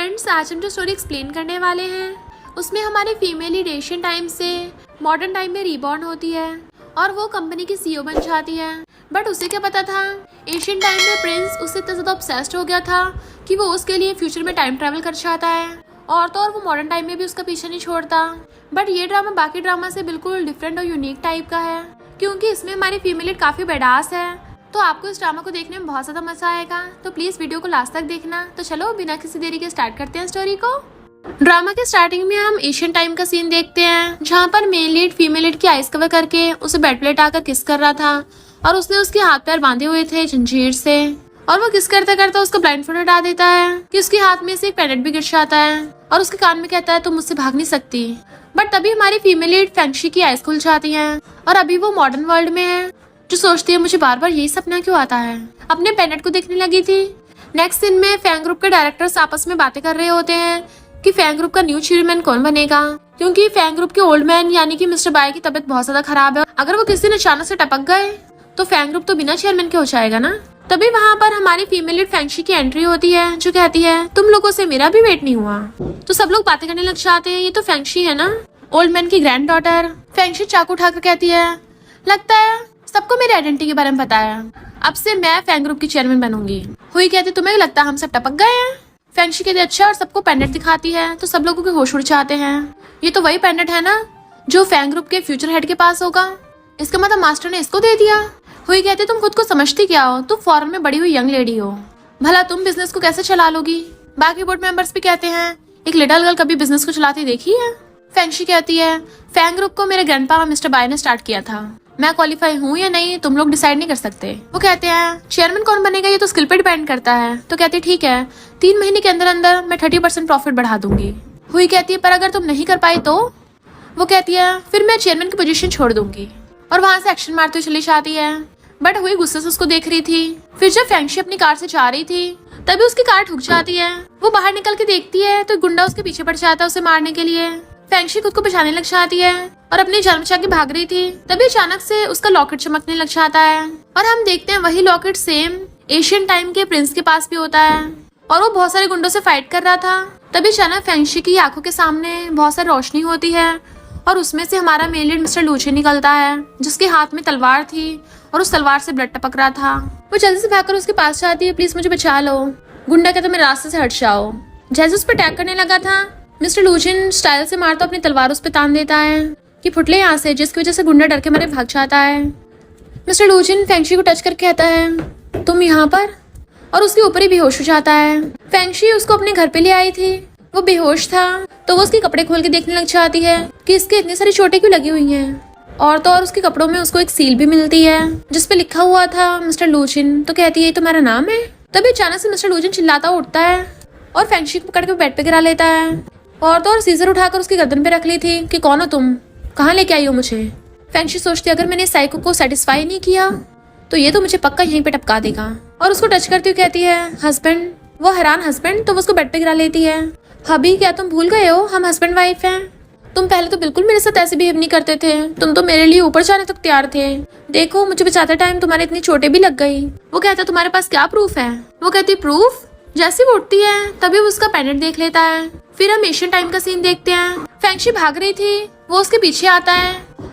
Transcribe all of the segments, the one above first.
Friends, आज हम जो स्टोरी एक्सप्लेन करने वाले हैं उसमें हमारे फीमेल लीड एशियन टाइम से मॉडर्न टाइम में रीबॉर्न होती है और वो कंपनी की सीईओ बन जाती है। बट उसे क्या पता था, एशियन टाइम में प्रिंस उससे इतना ज़्यादा ऑब्सेस्ड हो गया था कि वो उसके लिए फ्यूचर में टाइम ट्रैवल कर चाहता है और तो और वो मॉडर्न टाइम में भी उसका पीछा नहीं छोड़ता। बट ये ड्रामा बाकी ड्रामा से बिल्कुल डिफरेंट और यूनिक टाइप का है क्योंकि इसमें हमारी फीमेल लीड काफ़ी बेडास है। तो आपको इस ड्रामा को देखने में बहुत ज़्यादा मजा आएगा, तो प्लीज़ वीडियो को लास्ट तक देखना। तो चलो बिना किसी देरी के स्टार्ट करते हैं स्टोरी को। ड्रामा के स्टार्टिंग में हम एशियन टाइम का सीन देखते हैं जहाँ पर मेल लीड फीमेल लीड की आइस कवर करके उसे बेड पे लेटाकर किस कर रहा था और उसने उसके हाथ पैर बांधे हुए थे जंजीर से और वो किस करते करते उसको ब्लाइंडफोल्ड हटा देता है कि उसके हाथ में से एक पेंडेंट भी गिर जाता है और उसके कान में कहता है तुम मुझसे भाग नहीं सकती। बट तभी हमारी फीमेल लीड फेंगशी की आइस खुल जाती है और अभी वो मॉडर्न वर्ल्ड में है जो सोचती है मुझे बार बार यही सपना क्यों आता है, अपने पेंडेंट को देखने लगी थी। नेक्स्ट सीन में फैंग ग्रुप के डायरेक्टर्स आपस में बातें कर रहे होते हैं कि फैंग ग्रुप का न्यू चेयरमैन कौन बनेगा क्योंकि फैंग ग्रुप के ओल्ड मैन यानी कि मिस्टर बाय की तबीयत बहुत ज्यादा खराब है। अगर वो किसी दिन अचानक से टपक गए तो फैंग ग्रुप तो बिना चेयरमैन के हो जाएगा ना। तभी वहाँ पर हमारी फीमेल लीड फेंगशी की एंट्री होती है जो कहती है तुम लोगों से मेरा भी वेट नहीं हुआ। तो सब लोग बातें करने लग जाते हैं, ये तो फेंगशी है ना, ओल्ड मैन की ग्रैंड डॉटर। फेंगशी चाकू उठाकर कहती है लगता है सबको मेरी आइडेंटिटी के बारे में पता है, अब से मैं फैंग ग्रुप की चेयरमैन बनूंगी। हुई कहती तुम्हें लगता है हम सब टपक गए हैं। फेंगशी कहती अच्छा, और सबको पेंडेंट दिखाती है तो सब लोगों के होश उड़ जाते हैं। ये तो वही पेंडेंट है ना जो फैंग ग्रुप के फ्यूचर हेड के पास होगा, इसका मतलब मास्टर ने इसको दे दिया। हुई कहती तुम खुद को समझती क्या हो, तुम फॉरेन में बड़ी हुई यंग लेडी हो, भला तुम बिजनेस को कैसे चला लोगी। बाकी बोर्ड मेंबर्स भी कहते हैं एक लिटिल गर्ल कभी बिजनेस को चलाती देखी है। फेंगशी कहती है फैंग ग्रुप को मेरे ग्रैंडपा मिस्टर बाय ने स्टार्ट किया था, मैं क्वालिफाई हूँ या नहीं तुम लोग डिसाइड नहीं कर सकते। वो कहते हैं चेयरमैन कौन बनेगा ये तो स्किल पे डिपेंड करता है। तो कहती है ठीक है 3 महीने के अंदर अंदर मैं 30% प्रॉफिट बढ़ा दूंगी। हुई कहती है पर अगर तुम नहीं कर पाई तो। वो कहती है फिर मैं चेयरमैन की पोजीशन छोड़ दूंगी और वहां से एक्शन मारते हुए चली जाती है। बट हुई गुस्से से उसको देख रही थी। फिर जब फेंगशी अपनी कार से जा रही थी तभी उसकी कार ठुक जाती है। वो बाहर निकल के देखती है तो गुंडा उसके पीछे पड़ जाता है उसे मारने के लिए। फेंगशी खुद को बचाने लग जाती है और अपनी जान बचा के भाग रही थी। तभी अचानक से उसका लॉकेट चमकने लग जाता है और हम देखते हैं वही लॉकेट सेम एशियन टाइम के प्रिंस के पास भी होता है और वो बहुत सारे गुंडों से फाइट कर रहा था। तभी अचानक फेंगशी की आंखों के सामने बहुत सारी रोशनी होती है और उसमें से हमारा मेल लीड मिस्टर लूचिन निकलता है जिसके हाथ में तलवार थी और उस तलवार से ब्लड टपक रहा था। वो जल्दी से भागकर उसके पास जाती है, प्लीज मुझे बचा लो। गुंडा कहता मेरे रास्ते से हट जाओ। जैसे उस पर अटैक करने लगा था मिस्टर लूचिन स्टाइल से मारता अपनी तलवार उस पर तान देता है कि फुटले यहाँ से, जिसकी वजह से गुंडा डर के मारे भाग जाता है। मिस्टर लूचिन फेंगशी को टच करके कहता है तुम यहाँ पर, और उसके ऊपर ही बेहोश हो जाता है। फेंगशी उसको अपने घर पे ले आई थी, वो बेहोश था तो वो उसके कपड़े खोल के देखने लग जाती है कि इसके इतनी सारी चोटें क्यों लगी हुई हैं। और तो और उसके कपड़ों में उसको एक सील भी मिलती है जिसपे लिखा हुआ था मिस्टर लूचिन। तो कहती है ये तो मेरा नाम है। तभी अचानक से मिस्टर लूचिन चिल्लाता उठता है और फेंगशी को पकड़ के बेड पे गिरा लेता है और तो और सीजर उठाकर उसकी गर्दन पे रख ली थी कि कौन हो तुम, कहाँ लेके आई हो मुझे। फेंगशी सोचती अगर मैंने साइको को सेटिस्फाई नहीं किया तो ये तो मुझे पक्का यहीं पे टपका देगा और उसको टच करती हुई कहती है हस्बैंड। वो हैरान हस्बैंड, तो वो उसको बेड पे गिरा लेती है। हबी क्या तुम भूल गए हो हम हस्बैंड वाइफ हैं, तुम पहले तो बिल्कुल मेरे साथ ऐसे बिहेव नहीं करते थे, तुम तो मेरे लिए ऊपर जाने तक तैयार थे, देखो मुझे बचाते टाइम तुम्हारे इतनी चोटें भी लग गई। वो कहता तुम्हारे पास क्या प्रूफ है। वो कहती प्रूफ। जैसे वो उठती है तभी वो उसका पेंडेंट देख लेता है। फिर हम एशियन टाइम का सीन देखते हैं। फेंगशी भाग रही थी, वो उसके पीछे आता है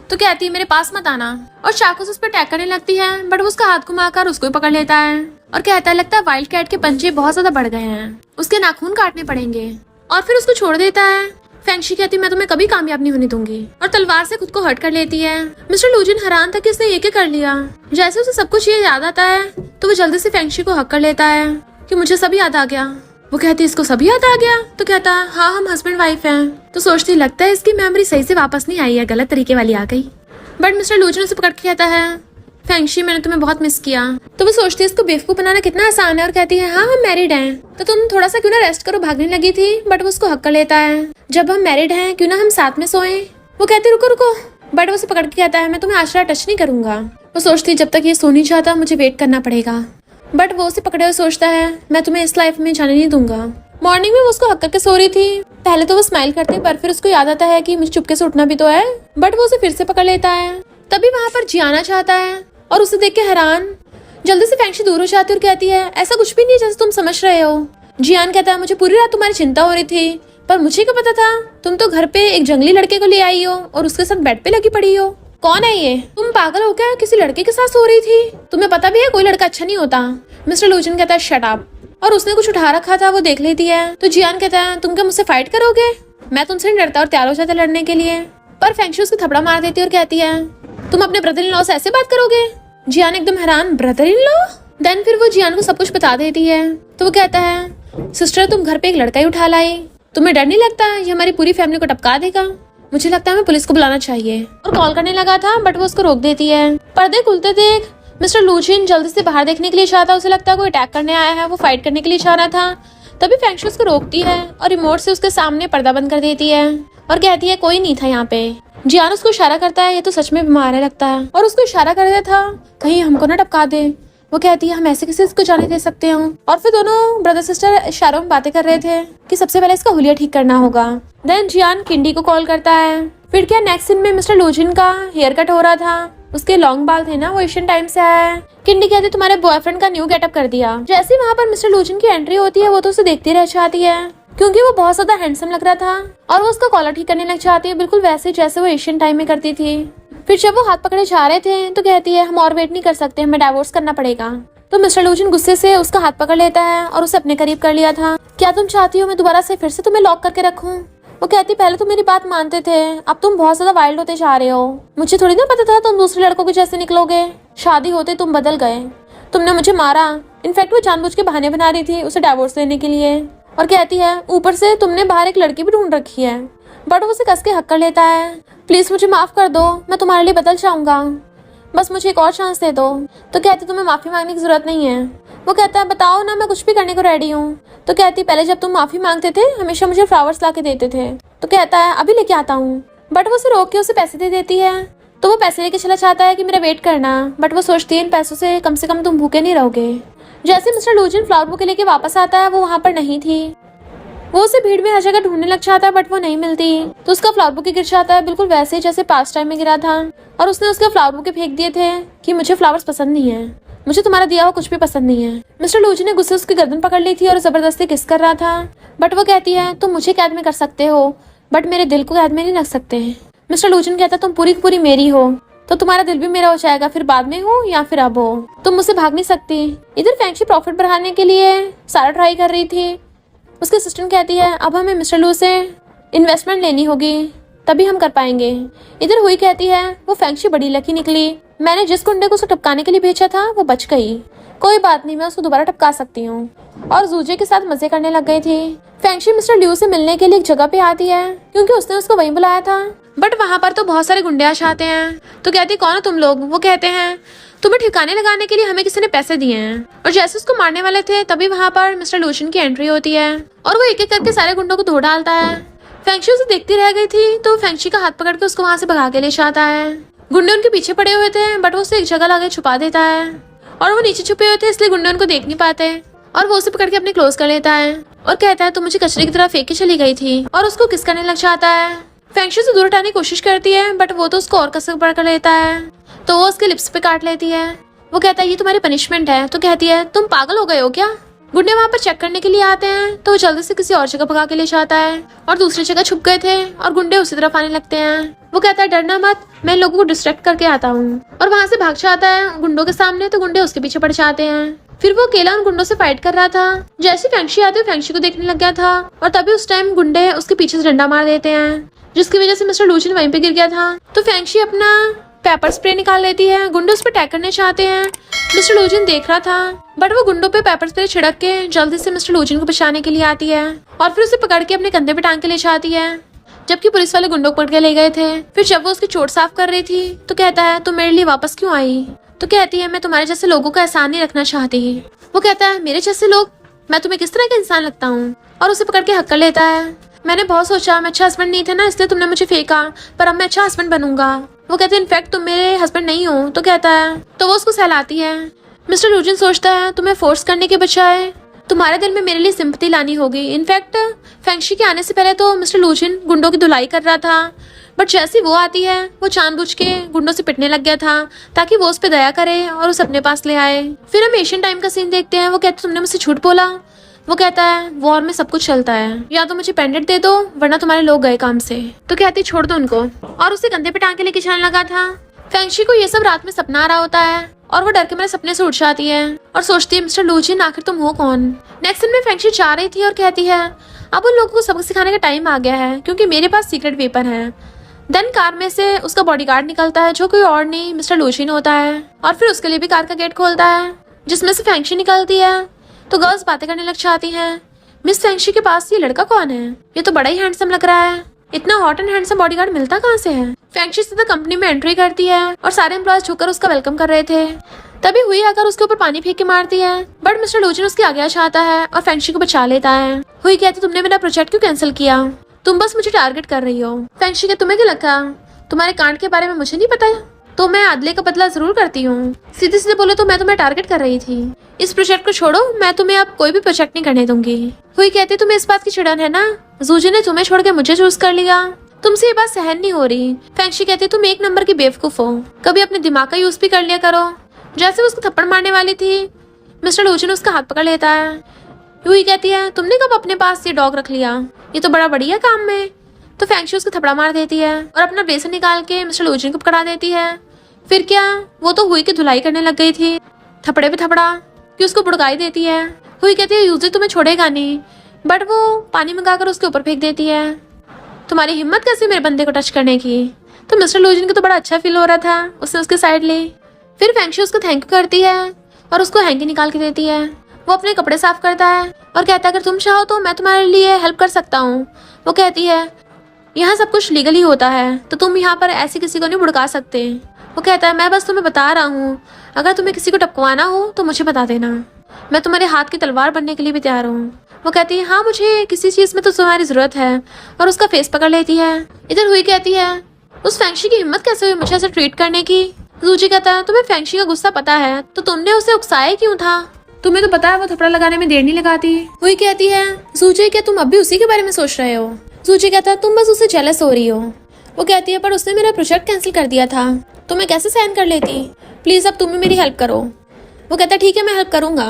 तो कहती है मेरे पास मत आना और चाकू से उस पर अटैक करने लगती है। बट वो उसका हाथ घुमाकर उसको ही पकड़ लेता है और कहता है लगता है वाइल्ड कैट के पंजे बहुत ज्यादा बढ़ गए हैं, उसके नाखून काटने पड़ेंगे और फिर उसको छोड़ देता है। फेंगशी कहती मैं तुम्हें कभी कामयाब नहीं होने दूंगी और तलवार से खुद को हर्ट कर लेती है। मिस्टर लूजिन हैरान था कि इसने ये क्या कर लिया। जैसे उसे सब कुछ ये याद आता है तो वो जल्दी से फेंगशी को हक कर लेता है कि मुझे सब याद आ गया। वो कहती इसको सब याद आ गया। तो कहता हाँ हम हस्बैंड वाइफ हैं। तो सोचती लगता है इसकी मेमोरी सही से वापस नहीं आई है, गलत तरीके वाली आ गई। बट मिस्टर लूजिन उसे पकड़ के कहता है फेंगशी मैंने तुम्हें बहुत मिस किया। तो वो सोचती है इसको बेवकूफ बनाना कितना आसान है और कहती है हाँ हम मैरिड हैं तो तुम थोड़ा सा क्यों ना रेस्ट करो, भागने लगी थी। बट वो उसको हक कर लेता है जब हम मैरिड हैं क्यों ना हम साथ में सोएं। वो कहती रुको रुको, बट वो उसे पकड़ के कहता है मैं तुम्हें आज रात टच नहीं करूंगा। वो सोचती जब तक ये सो नहीं जाता मुझे वेट करना पड़ेगा। बट वो उसे पकड़े हुए सोचता है मैं तुम्हें इस लाइफ में जाने नहीं दूंगा। मॉर्निंग में वो उसको हक करके सो रही थी। पहले तो वो स्माइल करती पर फिर उसको याद आता है कि मुझे चुपके से उठना भी तो है। बट वो उसे फिर से पकड़ लेता है। तभी वहां पर जियाना चाहता है और उसे देख के हैरान जल्दी से फेंगशी दूर हो जाती है और कहती है ऐसा कुछ भी नहीं है जैसे तुम समझ रहे हो। जियान कहता है मुझे पूरी रात तुम्हारी चिंता हो रही थी, पर मुझे क्या पता था तुम तो घर पे एक जंगली लड़के को ले आई हो और उसके साथ बेड पे लगी पड़ी हो। कौन है ये? तुम पागल हो क्या? किसी लड़के के साथ सो रही थी? तुम्हें पता भी है कोई लड़का अच्छा नहीं होता। मिस्टर लूजिन कहता है शट अप, और उसने कुछ उठा रखा था वो देख लेती है। तो जियान कहता है तुम क्या मुझसे फाइट करोगे? मैं तुमसे नहीं डरता और तैयार हो जाता लड़ने के लिए। पर फेंगशू उसको थपड़ा मार देती है और कहती है तुम अपने ब्रदर इन लॉ से ऐसे बात करोगे? जियान एकदम हैरान, ब्रदर इन लॉ? देन फिर वो जियान को सब कुछ बता देती है। तो वो कहता है सिस्टर तुम घर पे एक लड़का ही उठा लाई, तुम्हें डर नहीं लगता ये हमारी पूरी फैमिली को टपका देगा? मुझे लगता है हमें पुलिस को बुलाना चाहिए। और कॉल करने लगा था बट वो उसको रोक देती है। पर्दे खुलते देख मिस्टर लूजिन जल्दी से बाहर देखने के लिए चाहता, उसे लगता है कोई अटैक करने आया है, वो फाइट करने के लिए चाह रहा था। तभी फेंगशू उसको रोकती है और रिमोट से उसके सामने पर्दा बंद कर देती है और कहती है कोई नहीं था यहाँ पे। जियान उसको इशारा करता है ये तो सच में बीमार है लगता है, और उसको इशारा कर देता था कहीं हमको ना टपका दे। वो कहती है हम ऐसे किसी को जाने दे सकते हैं। और फिर दोनों ब्रदर सिस्टर इशारों में बातें कर रहे थे कि सबसे पहले इसका हुलिया ठीक करना होगा। देन जियान किंडी को कॉल करता है। फिर क्या नेक्स्ट सीन में मिस्टर लूजिन का हेयर कट हो रहा था, उसके लॉन्ग बाल थे ना, वो एशियन टाइम से आया है। किंडी कहती तुम्हारे बॉयफ्रेंड का न्यू गेटअप कर दिया। जैसे वहाँ पर मिस्टर लूजिन की एंट्री होती है वो तो उसे देखती रह जाती है क्योंकि वो बहुत ज्यादा हैंडसम लग रहा था, और वो उसका कॉलर ठीक करने लग जाती है बिल्कुल वैसे जैसे वो एशियन टाइम में करती थी। फिर जब वो हाथ पकड़े जा रहे थे तो कहती है हम और वेट नहीं कर सकते, हमें डाइवोर्स करना पड़ेगा। तो मिस्टर लूजिन गुस्से से उसका हाथ पकड़ लेता है और उसे अपने करीब कर लिया था। क्या तुम चाहती हो मैं दोबारा से फिर से तुम्हें लॉक करके रखूं? वो कहती पहले तुम मेरी बात मानते थे, अब तुम बहुत ज्यादा वाइल्ड होते जा रहे हो। मुझे थोड़ी ना पता था तुम दूसरे लड़कों के जैसे निकलोगे। शादी होते तुम बदल गए, तुमने मुझे मारा। इनफैक्ट वो जानबूझ के बहाने बना रही थी उसे डाइवोर्स लेने के लिए। और कहती है ऊपर से तुमने बाहर एक लड़की भी ढूंढ रखी है। बट वो उसे कस के हक कर लेता है। प्लीज मुझे माफ कर दो, मैं तुम्हारे लिए बदल जाऊंगा, बस मुझे एक और चांस दे दो। तो कहती तुम्हें माफी मांगने की जरूरत नहीं है। वो कहता है बताओ ना, मैं कुछ भी करने को रेडी हूँ। तो कहती पहले जब तुम माफी मांगते थे हमेशा मुझे फ्लावर्स ला के देते थे। तो कहता है अभी लेके आता हूँ। बट वो उसे रोक के उसे पैसे दे देती है। तो वो पैसे लेके चला जाता है कि मेरा वेट करना, बट वो सोचती है इन पैसों से कम तुम भूखे नहीं रहोगे। जैसे मिस्टर लूजिन फ्लावर बुके लेके वापस आता है वो वहाँ पर नहीं थी। वो उसे भीड़ में हर जगह ढूंढने लग जाता है बट वो नहीं मिलती। तो उसका फ्लावर बुके गिर जाता है बिल्कुल वैसे जैसे पास्ट टाइम में गिरा था, और उसने उसके फ्लावर बुके फेंक दिए थे कि मुझे फ्लावर्स पसंद नहीं है, मुझे तुम्हारा दिया हुआ कुछ भी पसंद नहीं है। मिस्टर लूजिन ने गुस्से उसकी गर्दन पकड़ ली थी और जबरदस्ती किस कर रहा था। बट वो कहती है तुम मुझे कैद में कर सकते हो बट मेरे दिल को कैद में नहीं रख सकते। मिस्टर लूजिन कहता तुम पूरी की पूरी मेरी हो तो तुम्हारा दिल भी मेरा हो जाएगा, फिर बाद में हो या फिर अब हो, तुम मुझसे भाग नहीं सकती। इधर फेंगशी प्रॉफिट बढ़ाने के लिए सारा ट्राई कर रही थी। उसके असिस्टेंट कहती है अब हमें मिस्टर लू से इन्वेस्टमेंट लेनी होगी तभी हम कर पाएंगे। इधर हुई कहती है वो फेंगशी बड़ी लकी निकली, मैंने जिस गुंडे को उसे टपकाने के लिए भेजा था वो बच गई, कोई बात नहीं मैं उसको दोबारा टपका सकती हूँ। और जूजे के साथ मजे करने लग गई थी। फेंगशी मिस्टर ल्यू से मिलने के लिए एक जगह पे आती है क्योंकि उसने उसको वहीं बुलाया था, बट वहाँ पर तो बहुत सारे गुंडे आते हैं। तो कहती कौन हो तुम लोग? वो कहते हैं तुम्हें ठिकाने लगाने के लिए हमें किसी ने पैसे दिए हैं। और जैसे उसको मारने वाले थे तभी वहाँ पर मिस्टर लूजिन की एंट्री होती है और वो एक एक करके सारे गुंडों को धो डालता है। फेंगशी उसे देखती रह गई थी तो फेंगशी का हाथ पकड़ के उसको वहाँ से भगा के ले जाता है। गुंडे उनके पीछे पड़े हुए थे बट वो उसे एक जगह लाके छुपा देता है, और वो नीचे छुपे हुए थे इसलिए गुंडे उनको देख नहीं पाते, और वो उसे पकड़ के अपने क्लोज कर लेता है और कहता है तुम मुझे कचरे की तरह फेंक के चली गई थी, और उसको किस करने लग जाता है। फेंगशी से दूर हटाने की कोशिश करती है बट वो तो उसको और कसक पकड़ कर लेता है, तो वो उसके लिप्स पे काट लेती है। वो कहता है ये तुम्हारी पनिशमेंट है। तो कहती है तुम पागल हो गए हो क्या? गुंडे वहाँ पर चेक करने के लिए आते हैं तो वो जल्दी से किसी और जगह भगा के ले जाता है, और दूसरी जगह छुप गए थे और गुंडे उसी तरफ आने लगते हैं। वो कहता है डरना मत, मैं इन लोगों को डिस्ट्रैक्ट करके आता हूँ, और वहाँ से भाग जाता है गुंडों के सामने तो गुंडे उसके पीछे पड़ जाते हैं। फिर वो अकेला उन गुंडों से फाइट कर रहा था। जैसे फेंगशी आते फेंगशी को देखने लग गया था, और तभी उस टाइम गुंडे उसके पीछे से डंडा मार देते हैं जिसकी वजह से मिस्टर लूजिन वहीं पे गिर गया था। तो फेंगशी अपना पेपर स्प्रे निकाल लेती है, गुंडे उस पर अटैक करने चाहते हैं। मिस्टर लूजिन देख रहा था बट वो गुंडों पे पेपर स्प्रे छिड़क के जल्दी से मिस्टर लूजिन को बचाने के लिए आती है और फिर उसे पकड़ के अपने कंधे पे टांग के ले जाती है, जबकि पुलिस वाले गुंडों को पकड़ के ले गए थे। फिर जब वो उसकी चोट साफ कर रही थी तो कहता है तुम मेरे लिए वापस क्यों आई? तो कहती है मैं तुम्हारे जैसे लोगों का एहसान नहीं रखना चाहती। वो कहता है मेरे जैसे लोग? मैं तुम्हें किस तरह का इंसान लगता हूँ? और उसे पकड़ के हक कर लेता है। मैंने बहुत सोचा मैं अच्छा हस्बैंड नहीं थे ना इसलिए तुमने मुझे फेंका, पर अब मैं अच्छा हस्बैंड बनूंगा। वो कहते हैं इनफैक्ट तुम मेरे हस्बैंड नहीं हो। तो कहता है तो वो उसको सहलाती है। मिस्टर लूजिन सोचता है तुम्हें फोर्स करने के बजाय तुम्हारे दिल में मेरे लिए सिंपैथी लानी होगी। इनफैक्ट फेंगशी के आने से पहले तो मिस्टर लूजिन गुंडों की धुलाई कर रहा था, बट जैसी वो आती है वो जानबूझ के गुंडों से पिटने लग गया था ताकि वो उस पर दया करे और उसे अपने पास ले आए। फिर हम एशियन टाइम का सीन देखते हैं। वो कहते तुमने मुझसे झूठ बोला, वो कहता है वॉर में सब कुछ चलता है, या तो मुझे पेंडेंट दे दो वरना तुम्हारे लोग गए काम से। तो कहती छोड़ दो उनको, और उसे कंधे पे टांग के लेके जाने लगा था। फेंगशी को ये सब रात में सपना आ रहा होता है और वो डर के मेरे सपने से उठ जाती है और सोचती है मिस्टर लूजिन आखिर तुम हो कौन। नेक्स्ट दिन में फेंगशी जा रही थी और कहती है अब उन लोगों को सबक सिखाने का टाइम आ गया है क्योंकि मेरे पास सीक्रेट वेपन है। देन कार में से उसका बॉडीगार्ड निकलता है जो कोई और नहीं मिस्टर लूजिन होता है और फिर उसके लिए भी कार का गेट खोलता है जिसमें से फेंगशी निकलती है। तो गर्ल्स बातें करने लग जाती हैं, मिस फेंगशी के पास ये लड़का कौन है, ये तो बड़ा ही हैंडसम लग रहा है, इतना हॉट एंड हैंडसम बॉडीगार्ड मिलता कहाँ से है। फेंगशी सीधा कंपनी में एंट्री करती है और सारे एम्प्लॉयज झुककर उसका वेलकम कर रहे थे। तभी हुई आकर उसके ऊपर पानी फेंक के मारती है, बट मिस्टर लूजिन उसके आगे आ जाता है और फेंगशी को बचा लेता है। हुई कहती तुमने मेरा प्रोजेक्ट क्यों कैंसिल किया, तुम बस मुझे टारगेट कर रही हो। फेंगशी के तुम्हें क्या लगा तुम्हारे कांड के बारे में मुझे नहीं पता, तो मैं अदले का बदला जरूर करती हूँ। सीधे सीधे बोले तो मैं तुम्हें टारगेट कर रही थी। इस प्रोजेक्ट को छोड़ो, मैं तुम्हें अब कोई भी प्रोजेक्ट नहीं करने दूंगी। हुई कहती तुम्हें इस बात की चिड़न है ना, जूजी ने तुम्हें छोड़ के मुझे चूज कर लिया, तुमसे ये बात सहन नहीं हो रही। फेंगशी कहती तुम एक नंबर की बेवकूफ हो, कभी अपने दिमाग का यूज भी कर लिया करो। जैसे वो उसको थप्पड़ मारने वाली थी मिस्टर लूजिन उसका हाथ पकड़ लेता है। हुई कहती है तुमने कब अपने पास ये डॉग रख लिया, ये तो बड़ा बढ़िया काम में। तो फेंगशी उसको थप्पड़ा मार देती है और अपना ब्रेसलेट निकाल के मिस्टर लूजिन को पकड़ा देती है। फिर क्या, वो तो हुई की धुलाई करने लग गई थी, थप्पड़े पे थप्पड़ा कि उसको बुड़काई देती है। हुई कहती है यूजर तुम्हें छोड़ेगा नहीं, बट वो पानी मंगाकर उसके ऊपर फेंक देती है। तुम्हारी हिम्मत कैसे मेरे बंदे को टच करने की। तो मिस्टर लूजिन को तो बड़ा अच्छा फील हो रहा था, उसने उसके साइड ली। फिर फेंगशी उसको थैंक यू करती है और उसको हैंकी निकाल के देती है। वो अपने कपड़े साफ करता है और कहता है अगर तुम चाहो तो मैं तुम्हारे लिए हेल्प कर सकता हूँ। वो कहती है यहाँ सब कुछ लीगली होता है तो तुम यहाँ पर ऐसे किसी को नहीं भुड़का सकते। वो कहता है मैं बस तुम्हें बता रहा हूँ, अगर तुम्हें किसी को टपकवाना हो तो मुझे बता देना, मैं तुम्हारे हाथ की तलवार बनने के लिए भी तैयार हूँ। वो कहती है हाँ मुझे किसी चीज में तो तुम्हारी जरूरत है, और उसका फेस पकड़ लेती है। इधर हुई कहती है उस फेंगशी की हिम्मत कैसे हुई मुझे ऐसे ट्रीट करने की। जूजी कहता है तुम्हें फेंगशी का गुस्सा पता है तो तुमने उसे उकसाया क्यों था, तुम्हें तो पता है वो थप्पड़ा लगाने में देर नहीं लगाती। हुई कहती है जूजी क्या तुम अब भी उसी के बारे में सोच रहे हो। जूजी कहता है तुम बस उससे जेलस हो रही हो। वो कहती है पर उसने मेरा प्रोजेक्ट कैंसिल कर दिया था, तो मैं कैसे साइन कर लेती, प्लीज अब तुम ही मेरी हेल्प करो। वो कहता है ठीक है मैं हेल्प करूंगा,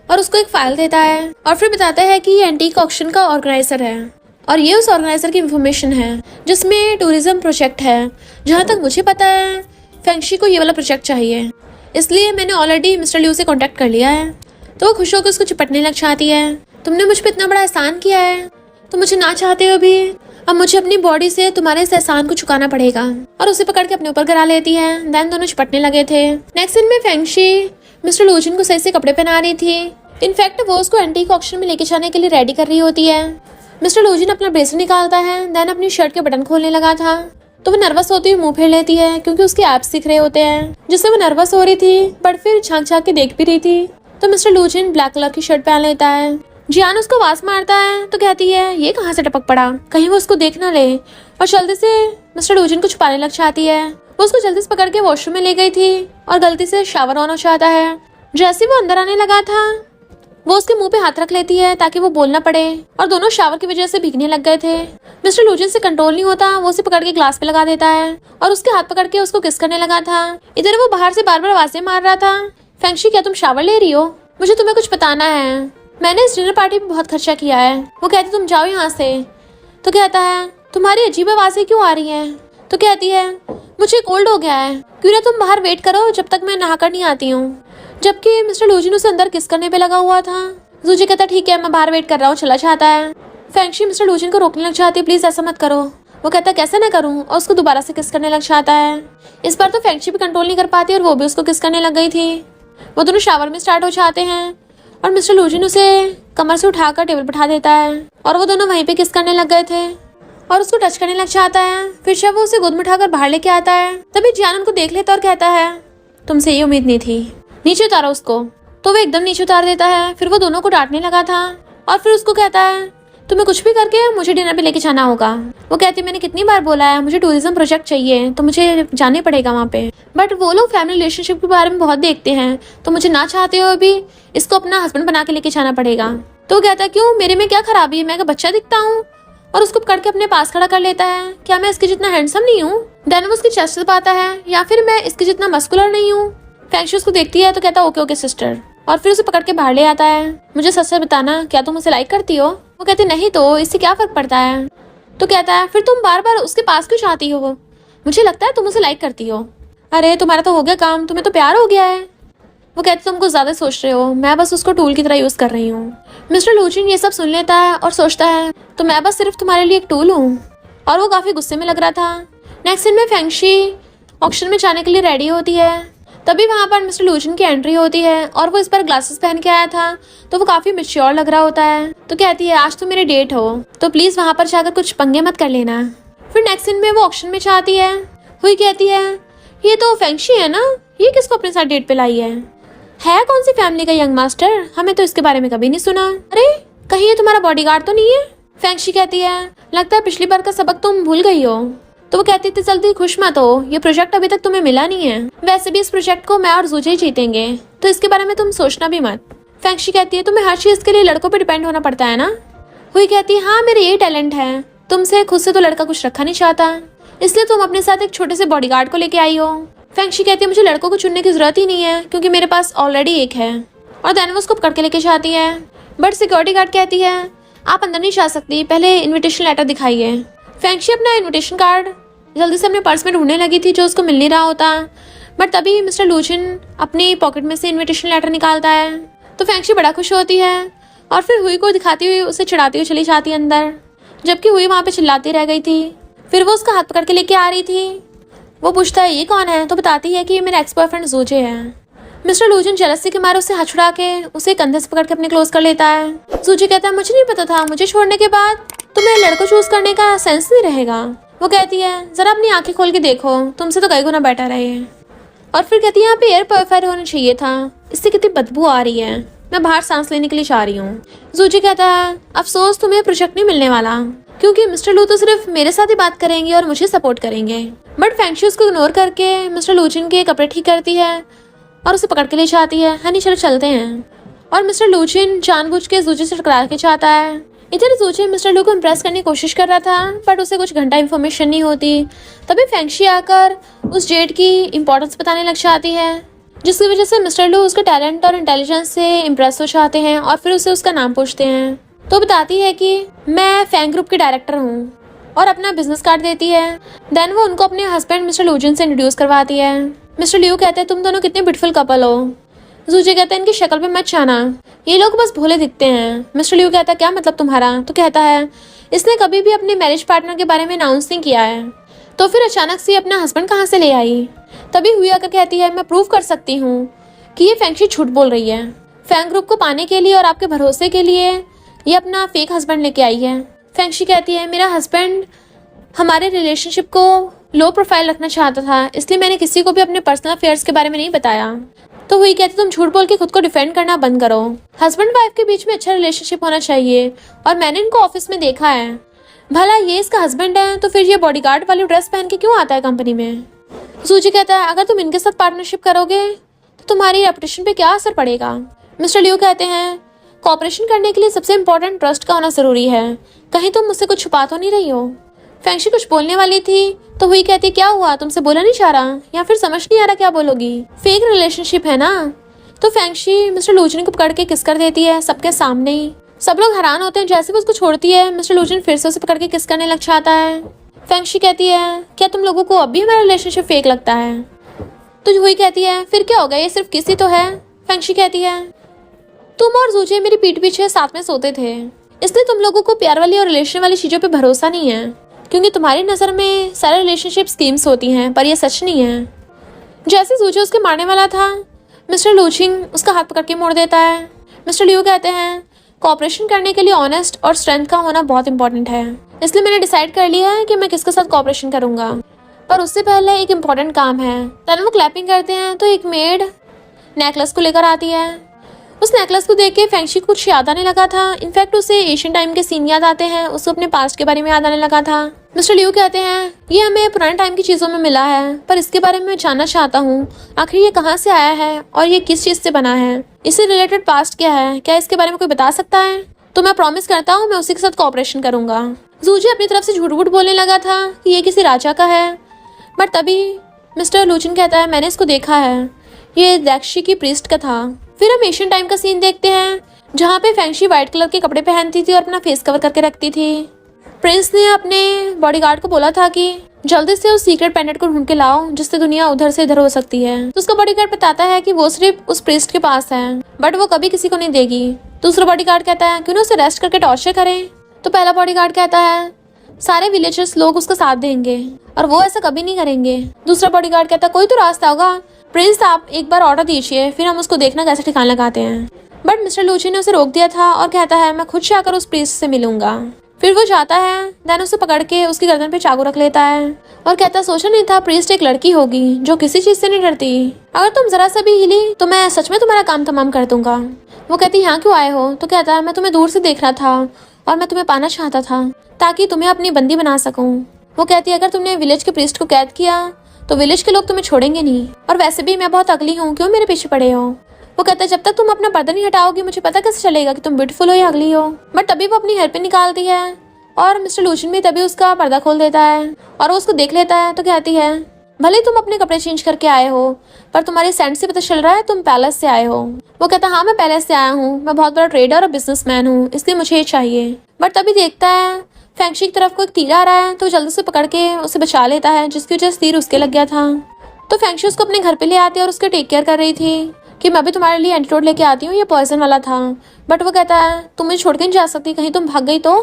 और उसको एक फाइल देता है और फिर बताता है कि ये एंटीक ऑक्शन का ऑर्गेनाइजर है और ये उस ऑर्गेनाइजर की इंफॉर्मेशन है जिसमें टूरिज्म प्रोजेक्ट है। जहाँ तक मुझे पता है फेंगशी को ये वाला प्रोजेक्ट चाहिए, इसलिए मैंने ऑलरेडी मिस्टर लियू से कॉन्टेक्ट कर लिया है। तो वो खुश होकर उसको चिपटने लग जाती है, तुमने मुझ पर इतना बड़ा एहसान किया है, तो मुझे ना चाहते हो भी अब मुझे अपनी बॉडी से तुम्हारे इस एहसान को चुकाना पड़ेगा। और उसे पकड़ के अपने ऊपर गिरा लेती है। देन दोनों चिपटने लगे थे। नेक्स्ट दिन में फेंगशी मिस्टर लूजिन को सही से कपड़े पहना रही थी। इनफैक्ट वो उसको एंटीक ऑक्शन में लेके जाने के लिए रेडी कर रही होती है। मिस्टर लूजिन अपना ब्रेसलेट निकालता है, देन अपनी शर्ट के बटन खोलने लगा था। तो वो नर्वस होती हुई मुंह फेर लेती है क्योंकि उसके एब्स दिख रहे होते हैं, जिससे वो नर्वस हो रही थी बट फिर झांक झांक के देख भी रही थी। तो मिस्टर लूजिन ब्लैक कलर की शर्ट पहन लेता है। जियान उसको आवाज मारता है तो कहती है ये कहाँ से टपक पड़ा, कहीं वो उसको देख ना ले, और जल्दी से मिस्टर लूजिन को छुपाने लग जाती है। वो उसको जल्दी से पकड़ के वॉशरूम में ले गई थी और गलती से शावर ऑन हो जाता है। जैसे वो अंदर आने लगा था वो उसके मुंह पे हाथ रख लेती है ताकि वो बोलना पड़े, और दोनों शावर की वजह से भीगने लग गए थे। मिस्टर लूजिन से कंट्रोल नहीं होता, वो उसे पकड़ के ग्लास पे लगा देता है और उसके हाथ पकड़ के उसको किस करने लगा था। इधर वो बाहर से बार बार आवाजें मार रहा था, फेंगशी क्या तुम शावर ले रही हो, मुझे तुम्हें कुछ बताना है, मैंने इस डिनर पार्टी पे बहुत खर्चा किया है। वो कहती तुम जाओ यहाँ से। तो कहता है तुम्हारी अजीब आवाजें क्यों आ रही हैं। तो कहती है मुझे कोल्ड हो गया है, क्यों ना तुम बाहर वेट करो जब तक मैं नहाकर नहीं आती हूँ। जबकि मिस्टर लूजिन उसे अंदर किस करने पे लगा हुआ था। जूजी कहता ठीक है मैं बाहर वेट कर रहा हूँ, चला जाता है। फेंगशी मिस्टर लूजिन को रोकने लग जाती है, प्लीज ऐसा मत करो। वो कहता कैसे ना करूँ, और उसको दोबारा से किस करने लग जाता है। इस बार तो फेंगशी भी कंट्रोल नहीं कर पाती और वो भी उसको किस करने लग गई थी। वो दोनों शावर में स्टार्ट हो जाते हैं और मिस्टर लूजिन उसे कमर से उठाकर टेबल बैठा देता है और वो दोनों वहीं पे किस करने लग गए थे और उसको टच करने लग जाता है। फिर जब वो उसे गोद में उठाकर बाहर लेके आता है तभी जियान उनको देख लेता और कहता है तुमसे ये उम्मीद नहीं थी, नीचे उतारो उसको। तो वो एकदम नीचे उतार देता है। फिर वो दोनों को डांटने लगा था और फिर उसको कहता है तुम्हें कुछ भी करके मुझे डिनर पे लेके जाना होगा। वो कहती है मैंने कितनी बार बोला है मुझे टूरिज्म प्रोजेक्ट चाहिए तो मुझे जाने पड़ेगा वहाँ पे, बट वो लोग फैमिली रिलेशनशिप के बारे में बहुत देखते हैं तो मुझे ना चाहते हो भी इसको अपना हस्बैंड बना के लेके जाना पड़ेगा। तो वो कहता है क्यों, मेरे में क्या खराबी है, मैं क्या बच्चा दिखता हूँ, और उसको पकड़ के अपने पास खड़ा कर लेता है। क्या मैं इसके जितना हैंडसम नहीं हूँ। देन वो उसकी चेस्ट दबाता है, या फिर मैं इसके जितना मस्कुलर नहीं हूँ। फेंगशी उसको देखती है तो कहता ओके ओके सिस्टर, और फिर उसे पकड़ के बाहर ले आता है। मुझे सच सच बताना, क्या तुम उसे लाइक करती हो? वो कहती नहीं तो इससे क्या फर्क पड़ता है। तो कहता है फिर तुम बार बार उसके पास क्यों चाहती हो? मुझे लगता है तुम उसे लाइक करती हो। अरे तुम्हारा तो हो गया काम, तुम्हें तो प्यार हो गया है। वो कहते तुम कुछ ज्यादा सोच रहे हो, मैं बस उसको टूल की तरह यूज कर रही हूँ। मिस्टर लूचिन ये सब सुन लेता है और सोचता है तो मैं बस सिर्फ तुम्हारे लिए एक टूल हूँ। और वो काफी गुस्से में लग रहा था। नेक्स्ट सीन में फेंगशी ऑक्शन में जाने के लिए रेडी होती है। तभी वहाँ पर मिस्टर लूचिन की एंट्री होती है और वो इस पर ग्लासेस पहन के आया था तो वो काफी मैच्योर लग रहा होता है। तो कहती है आज तो मेरी डेट हो तो प्लीज वहाँ पर जाकर कुछ पंगे मत कर लेना। फिर नेक्स्ट सीन में वो ऑक्शन में जाती है। हुई कहती है ये तो फेंगशी है ना, ये किसको अपने साथ डेट पे लाई है कौन सी फैमिली का यंग मास्टर? हमें तो इसके बारे में कभी नहीं सुना। अरे कहीं ये तुम्हारा बॉडीगार्ड तो नहीं है? फेंगशी कहती है लगता है पिछली बार का सबक तुम भूल गई हो। तो वो कहती थी जल्दी खुश मत हो, ये प्रोजेक्ट अभी तक तुम्हें मिला नहीं है। वैसे भी इस प्रोजेक्ट को मैं और जूजे ही जीतेंगे तो इसके बारे में तुम सोचना भी मत। फेंगशी कहती है तुम्हें हर चीज के लिए लड़कों पर डिपेंड होना पड़ता है ना? हुई कहती है हाँ मेरे ये टैलेंट है, तुमसे खुद से तो लड़का कुछ रखा नहीं चाहता, इसलिए तुम अपने साथ एक छोटे से बॉडीगार्ड को लेके आई हो। फेंगशी कहती है मुझे लड़कों को चुनने की जरूरत ही नहीं है क्योंकि मेरे पास ऑलरेडी एक है। और देन वो उसको पकड़ के लेके जाती है। बट सिक्योरिटी गार्ड कहती है आप अंदर नहीं जा सकती, पहले इनविटेशन लेटर दिखाइए। फेंगशी अपना इनविटेशन कार्ड जल्दी से अपने पर्स में ढूंढने लगी थी जो उसको मिल नहीं रहा होता। बट तभी मिस्टर लूचिन अपनी पॉकेट में से इनविटेशन लेटर निकालता है तो फेंगशी बड़ा खुश होती है और फिर हुई को दिखाती हुई उसे चिढ़ाती हुई चली जाती है अंदर, जबकि हुई वहाँ पे चिल्लाती रह गई थी। फिर वो उसका हाथ पकड़ के लेके आ रही थी। वो पूछता है ये कौन है? तो बताती है कि ये मेरा एक्स बॉयफ्रेंड जूजे है। मिस्टर लूचिन जेलसी के मारे उसे हाथ छुड़ा के उसे कंधे से पकड़ के अपने क्लोज कर लेता है। जूजे कहता है मुझे नहीं पता था, मुझे छोड़ने के बाद तुम्हें लड़को चूज करने का सेंस नहीं रहेगा। वो कहती है जरा अपनी आंखें खोल के देखो, तुमसे तो कई गुना बेटर है ये। और फिर कहती है यहाँ पे एयर प्योरीफायर होना चाहिए था, इससे कितनी बदबू आ रही है, मैं बाहर सांस लेने के लिए जा रही हूँ। जूजे कहता है अफसोस तुम्हें प्रोजेक्ट नहीं मिलने वाला क्योंकि मिस्टर लू तो सिर्फ मेरे साथ ही बात करेंगे और मुझे सपोर्ट करेंगे। बट फेंगशी उसको इग्नोर करके मिस्टर लूचिन के कपड़े ठीक करती है और उसे पकड़ के ले जाती है। हनी चलो चलते हैं। और मिस्टर लूचिन जानबूझ के जूजे से टकरा के चाहता है। इधर जूजे मिस्टर लू को इम्प्रेस करने की कोशिश कर रहा था बट उसे कुछ घंटा इन्फॉर्मेशन नहीं होती। तभी फेंगशी आकर उस डेट की इम्पोर्टेंस बताने लग जाती है जिसकी वजह से मिस्टर लू उसके टैलेंट और इंटेलिजेंस से इम्प्रेस हो जाते हैं और फिर उसे उसका नाम पूछते हैं। तो बताती है कि मैं फैंग ग्रुप की डायरेक्टर हूँ और अपना बिजनेस कार्ड देती है। देन वो उनको अपने हस्बैंड मिस्टर लूजिन से इंट्रोड्यूस करवाती है। मिस्टर लियू कहते हैं तुम दोनों कितने ब्यूटीफुल कपल हो। जूजे कहते हैं इनकी शक्ल पे मत जाना, ये लोग बस भोले दिखते हैं। मिस्टर लियू कहता है क्या मतलब तुम्हारा? तो कहता है इसने कभी भी अपने मैरिज पार्टनर के बारे में अनाउंस नहीं किया है तो फिर अचानक से अपना हस्बैंड कहाँ से ले आई? तभी हुई आकर कहती है मैं प्रूव कर सकती हूँ कि ये फेंगशी झूठ बोल रही है। फैंग ग्रुप को पाने के लिए और आपके भरोसे के लिए ये अपना फेक हस्बैंड लेके आई है। फेंगशी कहती है मेरा हस्बैंड हमारे रिलेशनशिप को लो प्रोफाइल रखना चाहता था इसलिए मैंने किसी को भी अपने पर्सनल अफेयर्स के बारे में नहीं बताया। तो हुई कहती तुम झूठ बोल के खुद को डिफेंड करना बंद करो, हस्बैंड वाइफ के बीच में अच्छा रिलेशनशिप होना चाहिए और मैंने इनको ऑफिस में देखा है। भला ये इसका हस्बैंड है तो फिर ये बॉडीगार्ड वाली ड्रेस पहन के क्यों आता है कंपनी में? जूजे कहता है अगर तुम इनके साथ पार्टनरशिप करोगे तो तुम्हारी रेपुटेशन पे क्या असर पड़ेगा? मिस्टर लियू कहते हैं कॉपरेशन करने के लिए सबसे इम्पोर्टेंट ट्रस्ट का होना जरूरी है, कहीं तुम मुझसे कुछ छुपा तो नहीं रही हो? फेंगशी कुछ बोलने वाली थी तो हुई कहती क्या हुआ, तुमसे बोला नहीं जा रहा या फिर समझ नहीं आ रहा क्या बोलोगी? फेक रिलेशनशिप है ना। तो फेंगशी मिस्टर लूचिन को पकड़ के किस कर देती है सबके सामने ही। सब लोग हैरान होते हैं। जैसे वो उसको छोड़ती है मिस्टर लूचिन फिर से उसे पकड़ के किस करने लग जाता है। फेंगशी कहती है क्या तुम लोगों को अब भी हमारा रिलेशनशिप फेक लगता है? तो हुई कहती है फिर क्या हो गया, ये सिर्फ किस ही तो है। फेंगशी कहती है तुम और जूजे मेरी पीठ पीछे साथ में सोते थे इसलिए तुम लोगों को प्यार वाली और रिलेशन वाली चीजों पे भरोसा नहीं है क्योंकि तुम्हारी नजर में सारे रिलेशनशिप स्कीम्स होती हैं पर ये सच नहीं है। जैसे जूजे उसके मारने वाला था मिस्टर लूचिन उसका हाथ पकड़ के मोड़ देता है। मिस्टर लियू कहते हैं कॉपरेशन करने के लिए ऑनेस्ट और स्ट्रेंथ का होना बहुत इंपॉर्टेंट है इसलिए मैंने डिसाइड कर लिया है कि मैं किसके साथ कॉपरेशन करूंगा, पर उससे पहले एक इम्पॉर्टेंट काम है। तब वो क्लैपिंग करते हैं तो एक मेड नेकलेस को लेकर आती है। उस नेकलेस को देख के फेंगशी को कुछ याद आने लगा था। इनफैक्ट उसे एशियन टाइम के सीन याद आते हैं, उसको अपने पास्ट के बारे में याद आने लगा था। मिस्टर लियू कहते हैं ये हमें पुराने टाइम की चीज़ों में मिला है पर इसके बारे में मैं जानना चाहता हूँ आखिर ये कहाँ से आया है और ये किस चीज़ से बना है, इससे रिलेटेड पास्ट क्या है, क्या इसके बारे में कोई बता सकता है? तो मैं प्रॉमिस करता हूँ मैं उसी के साथ कॉपरेशन करूंगा। जूजे अपनी तरफ से झूठ बोलने लगा था कि ये किसी राजा का है बट तभी मिस्टर लूचिन कहता है मैंने इसको देखा है, ये दैक्षी की प्रीस्ट का था। फिर हम एशियन टाइम का सीन देखते हैं जहाँ पे फेंगशी व्हाइट कलर के कपड़े पहनती थी और अपना फेस कवर करके रखती थी। प्रिंस ने अपने बॉडीगार्ड को बोला था कि जल्दी से उस सीक्रेट पेंडेंट को ढूंढ के लाओ जिससे दुनिया उधर से इधर हो सकती है। तो उसका बॉडीगार्ड बताता है कि वो सिर्फ उस प्रीस्ट के पास है, बट वो कभी किसी को नहीं देगी। दूसरा बॉडीगार्ड कहता है क्यों ना उसे रेस्ट करके टॉर्चर करें। तो पहला बॉडीगार्ड कहता है सारे विलेजर्स लोग उसका साथ देंगे और वो ऐसा कभी नहीं करेंगे। दूसरा बॉडीगार्ड कहता है कोई तो रास्ता होगा, प्रिंस आप एक बार ऑर्डर दीजिए, फिर हम उसको देखना कैसे ठिकाना लगाते हैं। बट मिस्टर लूची ने उसे रोक दिया था और कहता है मैं खुद जाकर उस प्रीस्ट से मिलूंगा। फिर वो जाता है, देन उसे पकड़ के उसकी गर्दन पे चाकू रख लेता है और कहता है सोचा नहीं था प्रीस्ट एक लड़की होगी जो किसी चीज से नहीं डरती। अगर तुम जरा सा भी हिली तो मैं सच में तुम्हारा काम तमाम कर दूंगा। वो कहती यहाँ क्यों आए हो? तो कहता है मैं तुम्हें दूर से देख रहा था और मैं तुम्हें पाना चाहता था ताकि तुम्हें अपनी बंदी बना सकूं। वो कहती है अगर तुमने विलेज के प्रीस्ट को कैद किया तो विलेज के लोग तुम्हें छोड़ेंगे नहीं, और वैसे भी मैं बहुत अगली हूँ, क्यों मेरे पीछे पड़े हो। वो कहता है जब तक तुम अपना पर्दा नहीं हटाओगी मुझे पता कैसे चलेगा कि तुम ब्यूटीफुल हो या अगली हो। बट तभी वो अपनी हेयर पिन निकालती है और मिस्टर लूचिन भी तभी उसका पर्दा खोल देता है और वो उसको देख लेता है। तो कहती है भले तुम अपने कपड़े चेंज करके आए हो पर तुम्हारे सेंट से पता चल रहा है तुम पैलेस से आए हो। वो कहता है हाँ मैं पैलेस से आया हूँ, मैं बहुत बड़ा ट्रेडर और बिजनेसमैन हूँ, इसलिए मुझे ये चाहिए। बट तभी देखता है फेंगशी की तरफ को एक तीर आ रहा है तो जल्दी से पकड़ के उसे बचा लेता है, जिसकी वजह से तीर उसके लग गया था। तो फेंगशी उसको अपने घर पे ले आती है और उसके टेक केयर कर रही थी कि मैं भी तुम्हारे लिए एंटीडोट लेके आती हूँ, ये पॉइजन वाला था। बट वो कहता है तुम मुझे छोड़ के नहीं जा सकती, कहीं तुम भाग गई तो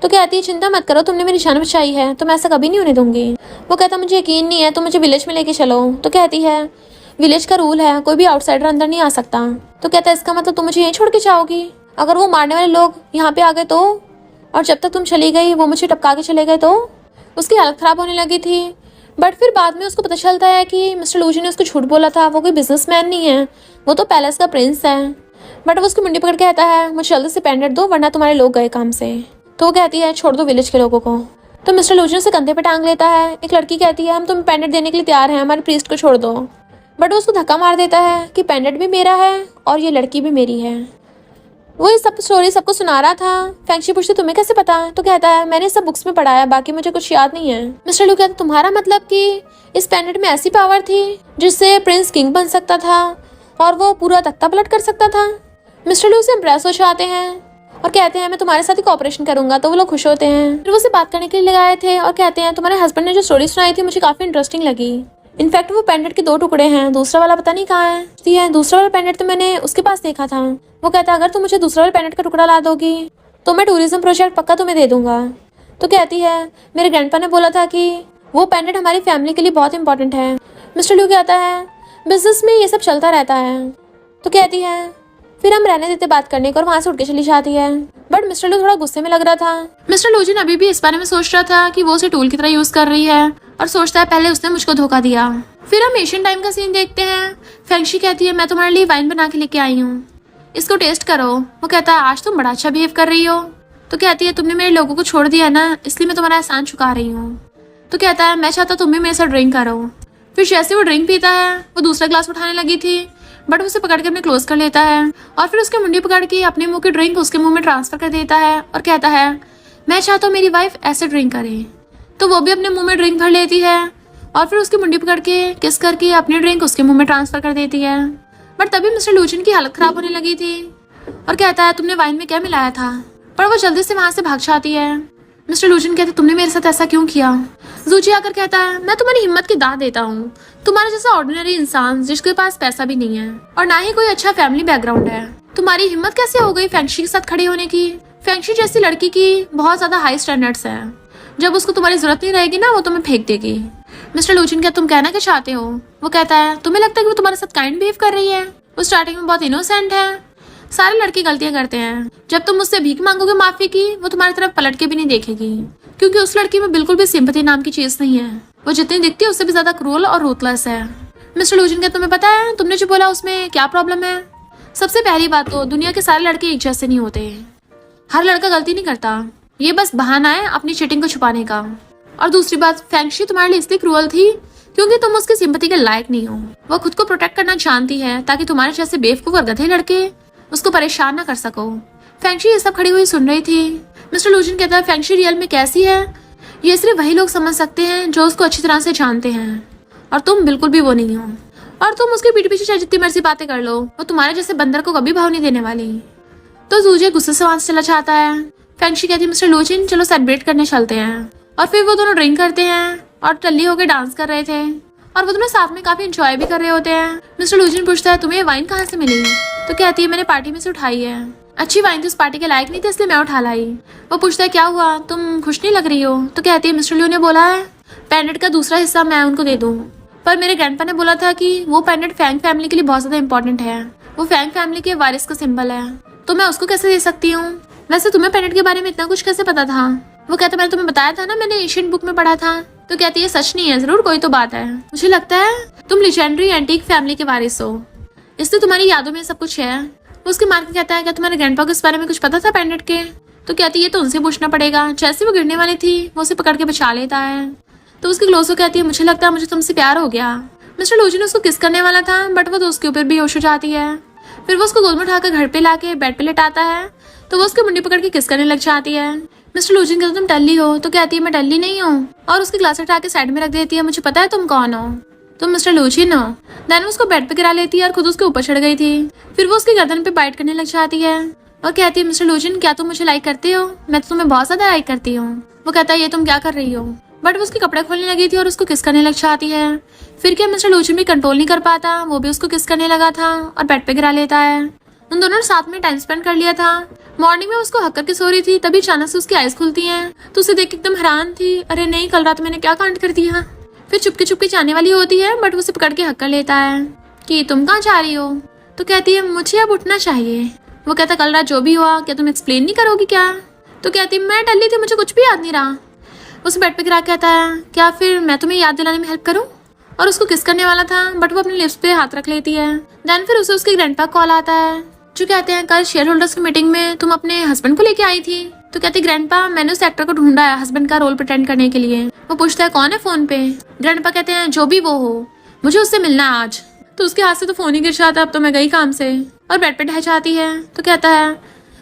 कहती है चिंता मत करो, तुमने मेरी जान बचाई है तो मैं ऐसा कभी नहीं होने दूंगी। वो कहता मुझे यकीन नहीं है, तुम मुझे विलेज में लेके चलो। तो कहती है विलेज का रूल है कोई भी आउटसाइडर अंदर नहीं आ सकता। तो कहता है इसका मतलब तुम मुझे यहीं छोड़ के जाओगी? अगर वो मारने वाले लोग यहाँ पे आ गए तो, और जब तक तुम चली गई वो मुझे टपका के चले गए तो। उसकी हालत खराब होने लगी थी। बट फिर बाद में उसको पता चलता है कि मिस्टर लूजी ने उसको झूठ बोला था, वो कोई बिजनेसमैन नहीं है, वो तो पैलेस का प्रिंस है। बट वो उसकी मुंडी पकड़ के कहता है मुझे जल्दी से पेंडेंट दो वरना तुम्हारे लोग गए काम से। तो वो कहती है छोड़ दो विलेज के लोगों को। तो मिस्टर लूजी उसे कंधे पे टांग लेता है। एक लड़की कहती है हम तुम्हें पेंडेंट देने के लिए तैयार हैं, हमारे प्रीस्ट को छोड़ दो। बट वो उसको धक्का मार देता है कि पेंडेंट भी मेरा है और ये लड़की भी मेरी है। वो ये सब स्टोरी सबको सुना रहा था। फेंगशी पूछती तुम्हें कैसे पता? तो कहता है मैंने सब बुक्स में पढ़ा है, बाकी मुझे कुछ याद नहीं है। मिस्टर लू कहता तुम्हारा मतलब कि इस पेंडेंट में ऐसी पावर थी जिससे प्रिंस किंग बन सकता था और वो पूरा तख्ता पलट कर सकता था। मिस्टर लू से इम्प्रेस हो जाते हैं और कहते हैं मैं तुम्हारे साथ ही कोऑपरेशन करूंगा। तो वो लोग खुश होते हैं। फिर वो उसे बात करने के लिए लगाए थे और कहते हैं तुम्हारे हस्बैंड ने जो स्टोरी सुनाई थी मुझे काफी इंटरेस्टिंग लगी। इनफैक्ट वो पेंडेंट के 2 टुकड़े हैं, दूसरा वाला पता नहीं कहाँ है। दूसरा वाला पेंडेंट तो मैंने उसके पास देखा था। वो कहता है अगर तुम मुझे दूसरा वाला पेंडेंट का टुकड़ा ला दोगी तो मैं टूरिज्म प्रोजेक्ट पक्का तुम्हें दे दूंगा। तो कहती है मेरे ग्रैंडपा ने बोला था कि वो पेंडेंट हमारी फैमिली के लिए बहुत इंपॉर्टेंट है। मिस्टर ल्यू कहता है बिजनेस में ये सब चलता रहता है। तो कहती है फिर हम रहने देते बात करने को और वहाँ से उठ के चली जाती है। बट मिस्टर लू थोड़ा गुस्से में लग रहा था। मिस्टर लूजिन अभी भी इस बारे में सोच रहा था कि वो उसे टूल की तरह यूज कर रही है और सोचता है पहले उसने मुझको धोखा दिया। फिर हम एशियन टाइम का सीन देखते हैं। फेंगशी कहती है मैं तुम्हारे लिए वाइन बना के लेके आई हूँ, इसको टेस्ट करो। वो कहता है आज तुम बड़ा अच्छा बिहेव कर रही हो। तो कहती है तुमने मेरे लोगों को छोड़ दिया ना, इसलिए मैं तुम्हारा एहसान चुका रही हूँ। तो कहता है मैं चाहता तुम भी मेरे साथ ड्रिंक करो। फिर जैसे वो ड्रिंक पीता है वो दूसरा ग्लास उठाने लगी थी बट उसे पकड़ के अपने क्लोज कर लेता है और फिर उसके मुंडी पकड़ के अपने मुंह की ड्रिंक उसके मुंह में ट्रांसफर कर देता है और कहता है मैं चाहता हूँ मेरी वाइफ ऐसे ड्रिंक करे। तो वो भी अपने मुंह में ड्रिंक भर लेती है और फिर उसकी मुंडी पकड़ के किस करके अपनी ड्रिंक उसके मुंह में ट्रांसफर कर देती है। बट तभी मिस्टर लूचिन की हालत खराब होने लगी थी और कहता है तुमने वाइन में क्या मिलाया था? पर वो जल्दी से वहां से भाग जाती है। मिस्टर लूचिन कहते तुमने मेरे साथ ऐसा क्यों किया? जूची आकर कहता है मैं तुम्हारी हिम्मत की दाद देता हूँ, तुम्हारे जैसा ऑर्डिनरी इंसान जिसके पास पैसा भी नहीं है और ना ही कोई अच्छा फैमिली बैकग्राउंड है, तुम्हारी हिम्मत कैसे हो गई फेंगशी के साथ खड़ी होने की? फेंगशी जैसी लड़की की बहुत ज्यादा हाई स्टैंडर्ड्स है, जब उसको तुम्हारी जरूरत नहीं रहेगी ना वो तुम्हें फेंक देगी। मिस्टर लूचिन क्या तुम कहना क्या चाहते हो? वो कहता है तुम्हें लगता है कि वो तुम्हारे साथ काइंड बिहेव कर रही है? वो स्टार्टिंग में बहुत इनोसेंट है, सारे लड़के गलतियां करते हैं। जब तुम मुझसे भीख मांगोगे माफी की वो तुम्हारी तरफ पलट के भी नहीं देखेगी क्योंकि उस लड़की में बिल्कुल भी सिंपैथी नाम की चीज नहीं है, वो जितनी दिखती है उससे भी ज्यादा क्रूअल और रूथलेस है। मिस्टर लूचिन क्या तुम्हें पता है तुमने जो बोला उसमें क्या प्रॉब्लम है? सबसे पहली बात तो दुनिया के सारे लड़के एक जैसे नहीं होते, हर लड़का गलती नहीं करता, ये बस बहाना है अपनी चीटिंग को छुपाने का। और दूसरी बात फेंगशी तुम्हारे लिए इसलिए क्रूअल थी क्योंकि तुम उसकी सिंपैथी के लायक नहीं हो, वो खुद को प्रोटेक्ट करना जानती है ताकि तुम्हारे जैसे बेवकूफ और गधे लड़के उसको परेशान ना कर सको। फेंगशी ये सब खड़ी हुई सुन रही थी। मिस्टर लूचिन कहता है फेंगशी रियल में कैसी है ये सिर्फ वही लोग समझ सकते हैं जो उसको अच्छी तरह से जानते हैं और तुम बिल्कुल भी वो नहीं हो। और तुम उसके पीठ पीछे चाहे जितनी मर्जी बातें कर लो, वो तुम्हारे जैसे बंदर को कभी भाव नहीं देने वाली। तो जूजे गुस्से से वहां से चला जाता है। फेंगशी कहती है मिस्टर लूजिन चलो सेलिब्रेट करने चलते हैं। और फिर वो दोनों ड्रिंक करते हैं और टल्ली होकर डांस कर रहे थे और वो दोनों साथ में काफी एंजॉय भी कर रहे होते हैं। मिस्टर लूजिन पूछता है तुम्हें ये वाइन कहाँ से मिली? तो कहती है मैंने पार्टी में से उठाई है। अच्छी वाइन तो उस पार्टी के लायक नहीं थी इसलिए मैं उठा लाई। वो पूछता है क्या हुआ, तुम खुश नहीं लग रही हो? तो कहती है मिस्टर लियो ने बोला है पेंडेंट का दूसरा हिस्सा मैं उनको दे दूँ, पर मेरे ग्रैंडपा ने बोला था कि वो पेंडेंट फैंग फैमिली के लिए बहुत ज्यादा इंपॉर्टेंट है, वो फैंग फैमिली के वारिस का सिंबल है, तो मैं उसको कैसे दे सकती हूँ? वैसे तुम्हें पेंडेंट के बारे में इतना कुछ कैसे पता था? वो कहता मैंने तुम्हें बताया था ना, मैंने एशियन बुक में पढ़ा था। तो कहती है सच नहीं है, जरूर कोई तो बात है, मुझे लगता है तुम लेजेंडरी एंटीक फैमिली के वारिस हो, इसलिए तुम्हारी यादों में सब कुछ है। वो उसके मार के कहता है क्या तुम्हारे ग्रैंडपा को इस बारे में कुछ पता था पेंडेंट के? तो कहती है तो उनसे पूछना पड़ेगा। जैसे वो गिरने वाली थी वो उसे पकड़ के बचा लेता है। तो उसकी क्लोज हो कहती है मुझे लगता है मुझे तुमसे प्यार हो गया। मिस्टर लूजिन उसको किस करने वाला था बट वो तो उसके ऊपर भी होश हो जाती है। फिर वो उसको गोद में उठाकर घर पे लाके बेड पे लेटाता है तो वो उसकी मुंडी पकड़ के किस करने लग जाती है। मिस्टर लूजिन कहता तुम टल्ली हो? तो कहती है मैं टल्ली नहीं हूँ और उसकी ग्लास उठा के साइड में रख देती है। मुझे पता है तुम कौन हो, तुम मिस्टर लूजिन हो। देन उसको बेड पे गिरा लेती है और खुद उसके ऊपर चढ़ गई थी। फिर वो उसकी गर्दन पे बाइट करने लग जाती है और कहती है मिस्टर लूजिन क्या तुम मुझे लाइक करते हो? मैं तो तुम्हें बहुत ज्यादा लाइक करती हूँ। वो कहता है ये तुम क्या कर रही हो? बट वो उसके कपड़े खोलने लगी थी और उसको किस करने लग जाती है। फिर क्या मिस्टर लूजिन भी कंट्रोल नहीं कर पाता, वो भी उसको किस करने लगा था और बेड पे गिरा लेता है। उन दोनों ने साथ में टाइम स्पेंड कर लिया था। मॉर्निंग में उसको हक करके सो रही थी, तभी अचानक से उसकी आइज खुलती हैं तो उसे देख के एकदम हैरान थी, अरे नहीं कल रात मैंने क्या कांड कर दिया। फिर चुपके चुपके जाने वाली होती है बट वो उसे पकड़ के हक कर लेता है कि तुम कहाँ जा रही हो? तो कहती है मुझे अब उठना चाहिए। वो कहता कल रात जो भी हुआ क्या तुम एक्सप्लेन नहीं करोगी क्या? तो कहती है मैं टल्ली थी, मुझे कुछ भी याद नहीं रहा। उसे बेड पे गिरा कहता है क्या फिर मैं तुम्हें याद दिलाने में हेल्प करूं? और उसको किस करने वाला था बट वो अपने लिप्स पे हाथ रख लेती है। देन फिर उसे उसके ग्रैंडपा कॉल आता है जो कहते हैं कल शेयर होल्डर्स की मीटिंग में तुम अपने हस्बैंड को लेके आई थी। तो कहती ग्रैंडपा मैंने उस एक्टर को ढूंढा है हस्बैंड का रोल प्रिटेंड करने के लिए। वो पूछता है कौन है फोन पे? ग्रैंडपा कहते हैं जो भी वो हो मुझे उससे मिलना है आज। तो उसके हाथ से तो फोन ही गिर जाता है, अब तो मैं गई काम से, और बेड पे ढह जाती है। तो कहता है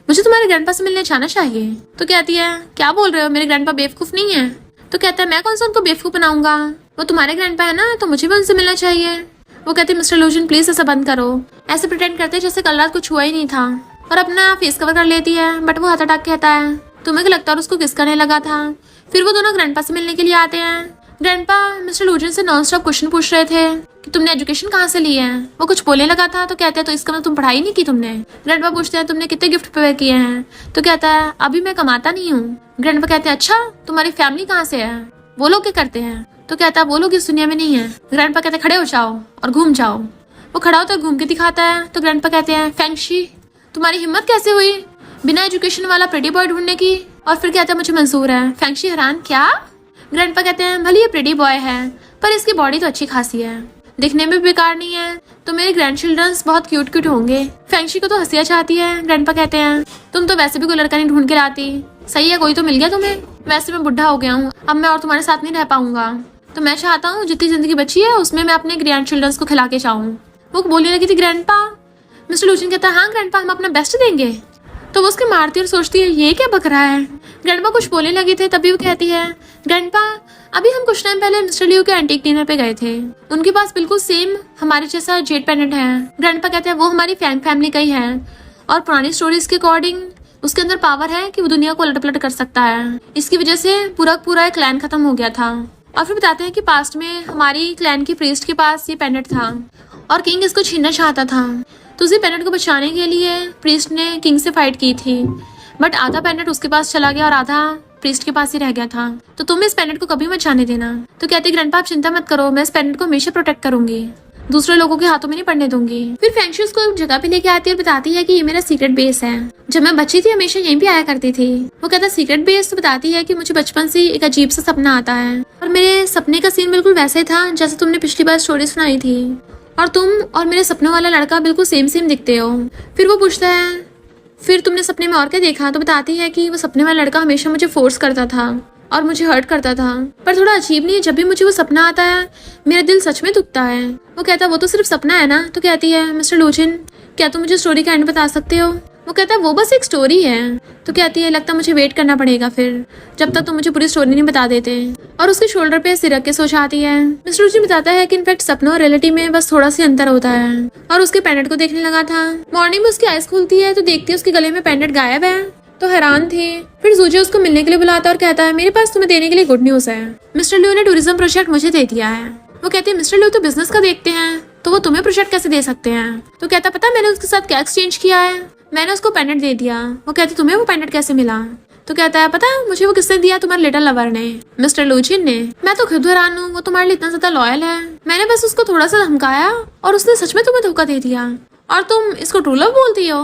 मुझे तुम्हारे ग्रैंडपा से मिलने जाना चाहिए। तो कहती है क्या बोल रहे हो, मेरे ग्रैंडपा बेवकूफ नहीं है। तो कहता है मैं कौन सा उनको बेवकूफ बनाऊंगा, वो तुम्हारे ग्रैंडपा है ना, तो मुझे भी उनसे मिलना चाहिए। वो कहते मिस्टर लूजिन प्लीज ऐसा बंद करो, ऐसे प्रिटेंड करते जैसे कल रात कुछ हुआ ही नहीं था, और अपना फेस कवर कर लेती है। बट वो हाथ हटा के कहता है तुम्हें क्या लगता है उसको किस करने लगा था। फिर वो दोनों ग्रैंडपा से मिलने के लिए आते हैं। ग्रैंडपा मिस्टर लूजिन से नॉन स्टॉप क्वेश्चन पूछ रहे थे कि तुमने एजुकेशन कहाँ से ली है। वो कुछ बोलने लगा था तो कहते हैं तो इसका मतलब तुम पढ़ाई नहीं की तुमने। ग्रैंडपा पूछते हैं तुमने कितने गिफ्ट पे किए हैं। तो कहता है अभी मैं कमाता नहीं हूँ। ग्रैंडपा कहते हैं अच्छा तुम्हारी फैमिली कहाँ से है, वो लोग क्या करते हैं। तो कहता है वो लोग इस दुनिया में नहीं है। ग्रैंडपा कहते हैं खड़े हो जाओ और घूम जाओ। वो खड़ा होता है घूम के दिखाता है। तो ग्रैंडपा कहते हैं फेंगशी तुम्हारी हिम्मत कैसे हुई बिना एजुकेशन वाला प्रेटी बॉय ढूंढने की। और फिर कहता है मुझे मंजूर है। फेंगशी हैरान क्या? ग्रैंडपा कहते हैं भले ये प्रेटी बॉय है पर इसकी बॉडी तो अच्छी खासी है, दिखने में भी बेकार नहीं है, तो मेरे ग्रैंड चिल्ड्रंस बहुत क्यूट क्यूट होंगे। फेंगशी को तो हंसिया चाहती है। ग्रैंडपा कहते हैं तुम तो वैसे भी कोई लड़का नहीं ढूंढ के लाती, सही है कोई तो मिल गया तुम्हें। वैसे मैं बुढ़ा हो गया हूँ, अब मैं और तुम्हारे साथ नहीं रह पाऊंगा, तो मैं चाहता हूँ जितनी जिंदगी बची है उसमें मैं अपने ग्रैंड चिल्ड्रंस को खिला के जाऊँ। वो बोलने लगी थी ग्रैंडपा। मिस्टर लूजिन कहता है हाँ ग्रैंडपा हम अपना बेस्ट देंगे। तो वो उसके मारती और सोचती है ये क्या बक रहा है। ग्रैंडपा कुछ बोलने लगे थे तभी वो कहती है ग्रैंडपा अभी हम कुछ टाइम पहले मिस्टर लियो के एंटीक डिनर पे गए थे, उनके पास बिल्कुल सेम हमारे जैसा जेड पेंडेंट है। ग्रैंडपा कहते हैं वो हमारी फैंग फैमिली का ही है और पुरानी स्टोरीज के अकॉर्डिंग उसके अंदर पावर है कि वो दुनिया को उलट पलट कर सकता है, इसकी वजह से पूरा एक क्लैन खत्म हो गया था। और फिर बताते हैं कि पास्ट में हमारी क्लैन की प्रीस्ट के पास ये पेंडेंट था और किंग इसको छीनना चाहता था, तो उसी पेंडेंट को बचाने के लिए प्रीस्ट ने किंग से फाइट की थी, बट आधा पेंडेंट उसके पास चला गया और आधा प्रीस्ट के पास ही रह गया था। तो तुम इस पेंडेंट को कभी मत जाने देना। तो कहती ग्रैंडपा आप चिंता मत करो, मैं इस पेंडेंट को हमेशा प्रोटेक्ट करूंगी, दूसरे लोगों के हाथों में नहीं पड़ने दूंगी। फिर फेंगशी उसको एक जगह पे लेके आती है और बताती है कि ये मेरा सीक्रेट बेस है, जब मैं बच्ची थी हमेशा यहीं भी आया करती थी। वो कहता सीक्रेट बेस, तो बताती है कि मुझे बचपन से एक अजीब सा सपना आता है और मेरे सपने का सीन बिल्कुल वैसे था जैसे तुमने पिछली बार स्टोरी सुनाई थी, और तुम और मेरे सपनों वाला लड़का बिल्कुल सेम दिखते हो। फिर वो पूछता है फिर तुमने सपने में और क्या देखा। तो बताती है कि वो सपने वाला लड़का हमेशा मुझे फोर्स करता था और मुझे हर्ट करता था, पर थोड़ा अजीब नहीं है, जब भी मुझे वो सपना आता है मेरा दिल सच में दुखता है। वो कहता है वो तो सिर्फ सपना है ना। तो कहती है मिस्टर लूजिन क्या तुम मुझे स्टोरी का एंड बता सकते हो। वो कहता है वो बस एक स्टोरी है। तो कहती है लगता मुझे वेट करना पड़ेगा फिर, जब तक तुम मुझे पूरी स्टोरी नहीं बता देते। और उसके शोल्डर पे सिर रख के सो जाती है। मिस्टर लूची बताता है कि इनफैक्ट सपनों और रियलिटी में बस थोड़ा सा अंतर होता है, और उसके पेंडेंट को देखने लगा था। मॉर्निंग में उसकी आइज खुलती है तो देखती है उसके गले में पेंडेंट गायब है, तो हैरान थे। फिर जूजे उसको मिलने के लिए बुलाता है और कहता है मेरे पास तुम्हें देने के लिए गुड न्यूज है, मिस्टर लियो ने टूरिज्म प्रोजेक्ट मुझे दे दिया है। वो कहती है मिस्टर लियो तो बिजनेस का देखते हैं, तो वो तुम्हें प्रोजेक्ट कैसे दे सकते हैं। तो कहता पता मैंने उसके साथ क्या एक्सचेंज किया है, मैंने उसको पेंडेंट दे दिया। वो कहती तुम्हें वो पेंडेंट कैसे मिला। तो कहता है पता मुझे वो किसने दिया, तुम्हारे लिटिल लवर ने, मिस्टर लूचिन ने। मैं तो खुद हैरान हूँ, वो तुम्हारे लिए इतना ज्यादा लॉयल है। मैंने बस उसको थोड़ा सा धमकाया और उसने सच में तुम्हें धोखा दे दिया, और तुम इसको ट्रू लव बोलती हो।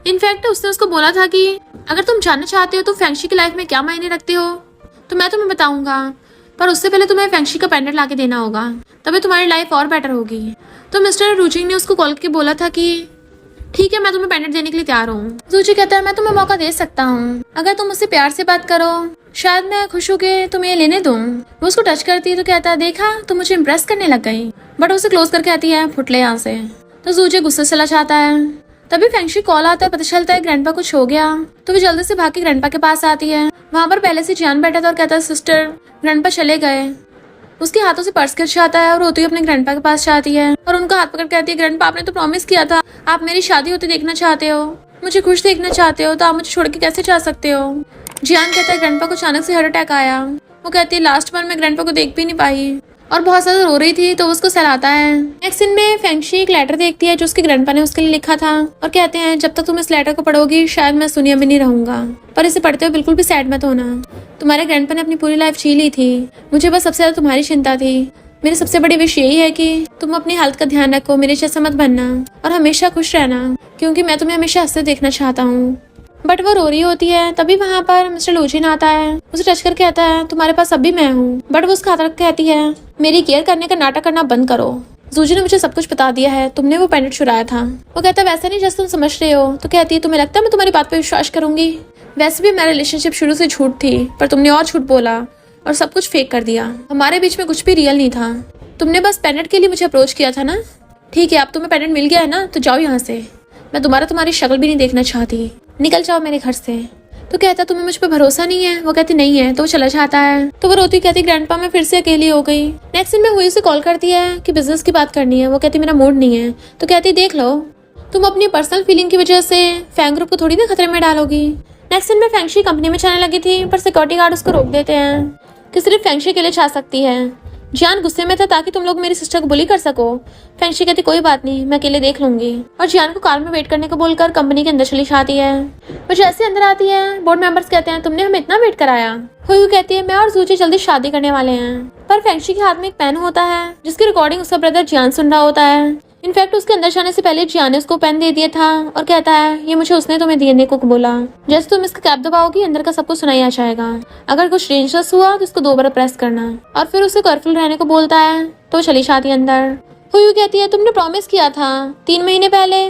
इनफैक्ट उसने उसको बोला था कि अगर तुम जानना चाहते हो तो फेंगशी की लाइफ में क्या मायने रखते हो तो मैं तुम्हें बताऊंगा, पर उससे पहले तुम्हें फेंगशी का पेंडेंट लाके देना होगा, तभी तुम्हारी लाइफ और बेटर होगी। तो मिस्टर रूचिंग ने उसको कॉल करके बोला था कि ठीक है मैं तुम्हें पेंडेंट देने के लिए तैयार हूँ। जूची कहता है मैं तुम्हें मौका दे सकता हूँ, अगर तुम मुझसे प्यार से बात करो शायद मैं खुश होके तुम्हें ये लेने दूँ। वो उसको टच करती है तो कहता है देखा तुम मुझे इम्प्रेस करने लग गई, बट उसे क्लोज करके आती है फुटले यहाँ से। तो जूची गुस्से से चला जाता है। तभी फेंगशी कॉल आता है, पता चलता है ग्रैंडपा कुछ हो गया। तो वो जल्दी से भाग के ग्रैंडपा के पास आती है। वहाँ पर पहले से जियान बैठा था और कहता है सिस्टर ग्रैंडपा चले गए। उसके हाथों से पर्स गिर जाता है और रोती हुई अपने ग्रैंडपा के पास जाती है और उनका हाथ पकड़ कहती है ग्रैंडपा आपने तो प्रॉमिस किया था, आप मेरी शादी होते देखना चाहते हो, मुझे खुश देखना चाहते हो, तो आप मुझे छोड़ के कैसे जा सकते हो। जियान कहता है ग्रैंडपा को अचानक से हार्ट अटैक आया। वो कहती है लास्ट बार मैं ग्रैंडपा को देख भी नहीं पाई और बहुत ज्यादा रो रही थी, तो उसको सहलाता है। नेक्स्ट सीन में फेंगशी एक लेटर देखती है जो उसके ग्रैंडपा ने उसके लिए लिखा था और कहते हैं जब तक तुम इस लेटर को पढ़ोगी शायद मैं इस दुनिया में नहीं रहूंगा, पर इसे पढ़ते हुए बिल्कुल भी सैड मत होना। तुम्हारे ग्रैंडपा ने अपनी पूरी लाइफ जी ली थी, मुझे बस सबसे ज्यादा तुम्हारी चिंता थी। मेरी सबसे बड़ी विश यही है कि तुम अपनी हेल्थ का ध्यान रखो, मेरे जैसा मत बनना और हमेशा खुश रहना, क्योंकि मैं तुम्हें हमेशा हंसते देखना चाहता हूँ। बट वो रो रही होती है। तभी वहाँ पर मिस्टर लूचिन आता है, उसे टच करके कहता है तुम्हारे पास अब भी मैं हूँ। बट वो उसका हाथ रख के कहती है मेरी केयर करने का नाटक करना बंद करो, जूजी ने मुझे सब कुछ बता दिया है, तुमने वो पेंडेंट चुराया था। वो कहता है वैसा नहीं जैसे तुम समझ रहे हो। तो कहती है तुम्हें लगता है मैं तुम्हारी बात पे विश्वास करूंगी, वैसे भी मेरा रिलेशनशिप शुरू से झूठ थी, पर तुमने और झूठ बोला और सब कुछ फेक कर दिया, हमारे बीच में कुछ भी रियल नहीं था, तुमने बस पेंडेंट के लिए मुझे अप्रोच किया था ना। ठीक है अब तुम्हें पेंडेंट मिल गया है ना, तो जाओ यहाँ से, मैं दोबारा तुम्हारी शक्ल भी नहीं देखना चाहती, निकल जाओ मेरे घर से। तो कहता तुम्हें मुझ पर भरोसा नहीं है। वो कहती नहीं है। तो वो चला जाता है। तो वो रोती कहती ग्रैंडपा मैं फिर से अकेली हो गई। नेक्स्ट दिन में हुई उसे कॉल करती है कि बिजनेस की बात करनी है। वो कहती मेरा मूड नहीं है। तो कहती देख लो तुम अपनी पर्सनल फीलिंग की वजह से फैंग ग्रुप को थोड़ी ना खतरे में डालोगी। नेक्स्ट दिन में फेंगशी कंपनी में चलने लगी थी, पर सिक्योरिटी गार्ड उसको रोक देते हैं कि सिर्फ फेंगशी के लिए जा सकती है। जियान गुस्से में था ताकि तुम लोग मेरी सिस्टर को बुली कर सको। फेंगशी कहती कोई बात नहीं, मैं अकेले देख लूंगी, और जियान को कार में वेट करने को बोलकर कंपनी के अंदर चली जाती है। वो जैसे अंदर आती है बोर्ड मेंबर्स कहते हैं तुमने हमें इतना वेट कराया। हुई कहती है मैं और जूची जल्दी शादी करने वाले हैं। पर फेंगशी के हाथ में एक पेन होता है जिसकी रिकॉर्डिंग उसका ब्रदर जियान सुन रहा होता है। इनफैक्ट उसके अंदर जाने से पहले जियान ने उसको पेन दे दिया था और कहता है ये मुझे उसने तुम्हें देने को बोला, जैसे तुम इसका कैप दबाओगी अंदर का सब कुछ सुनाई आ जाएगा, अगर कुछ डेंजरस हुआ तो इसको 2 बार प्रेस करना। और फिर उसे केयरफुल रहने को बोलता है। तो चली जाती है अंदर। हुई कहती है तुमने प्रॉमिस किया था 3 महीने पहले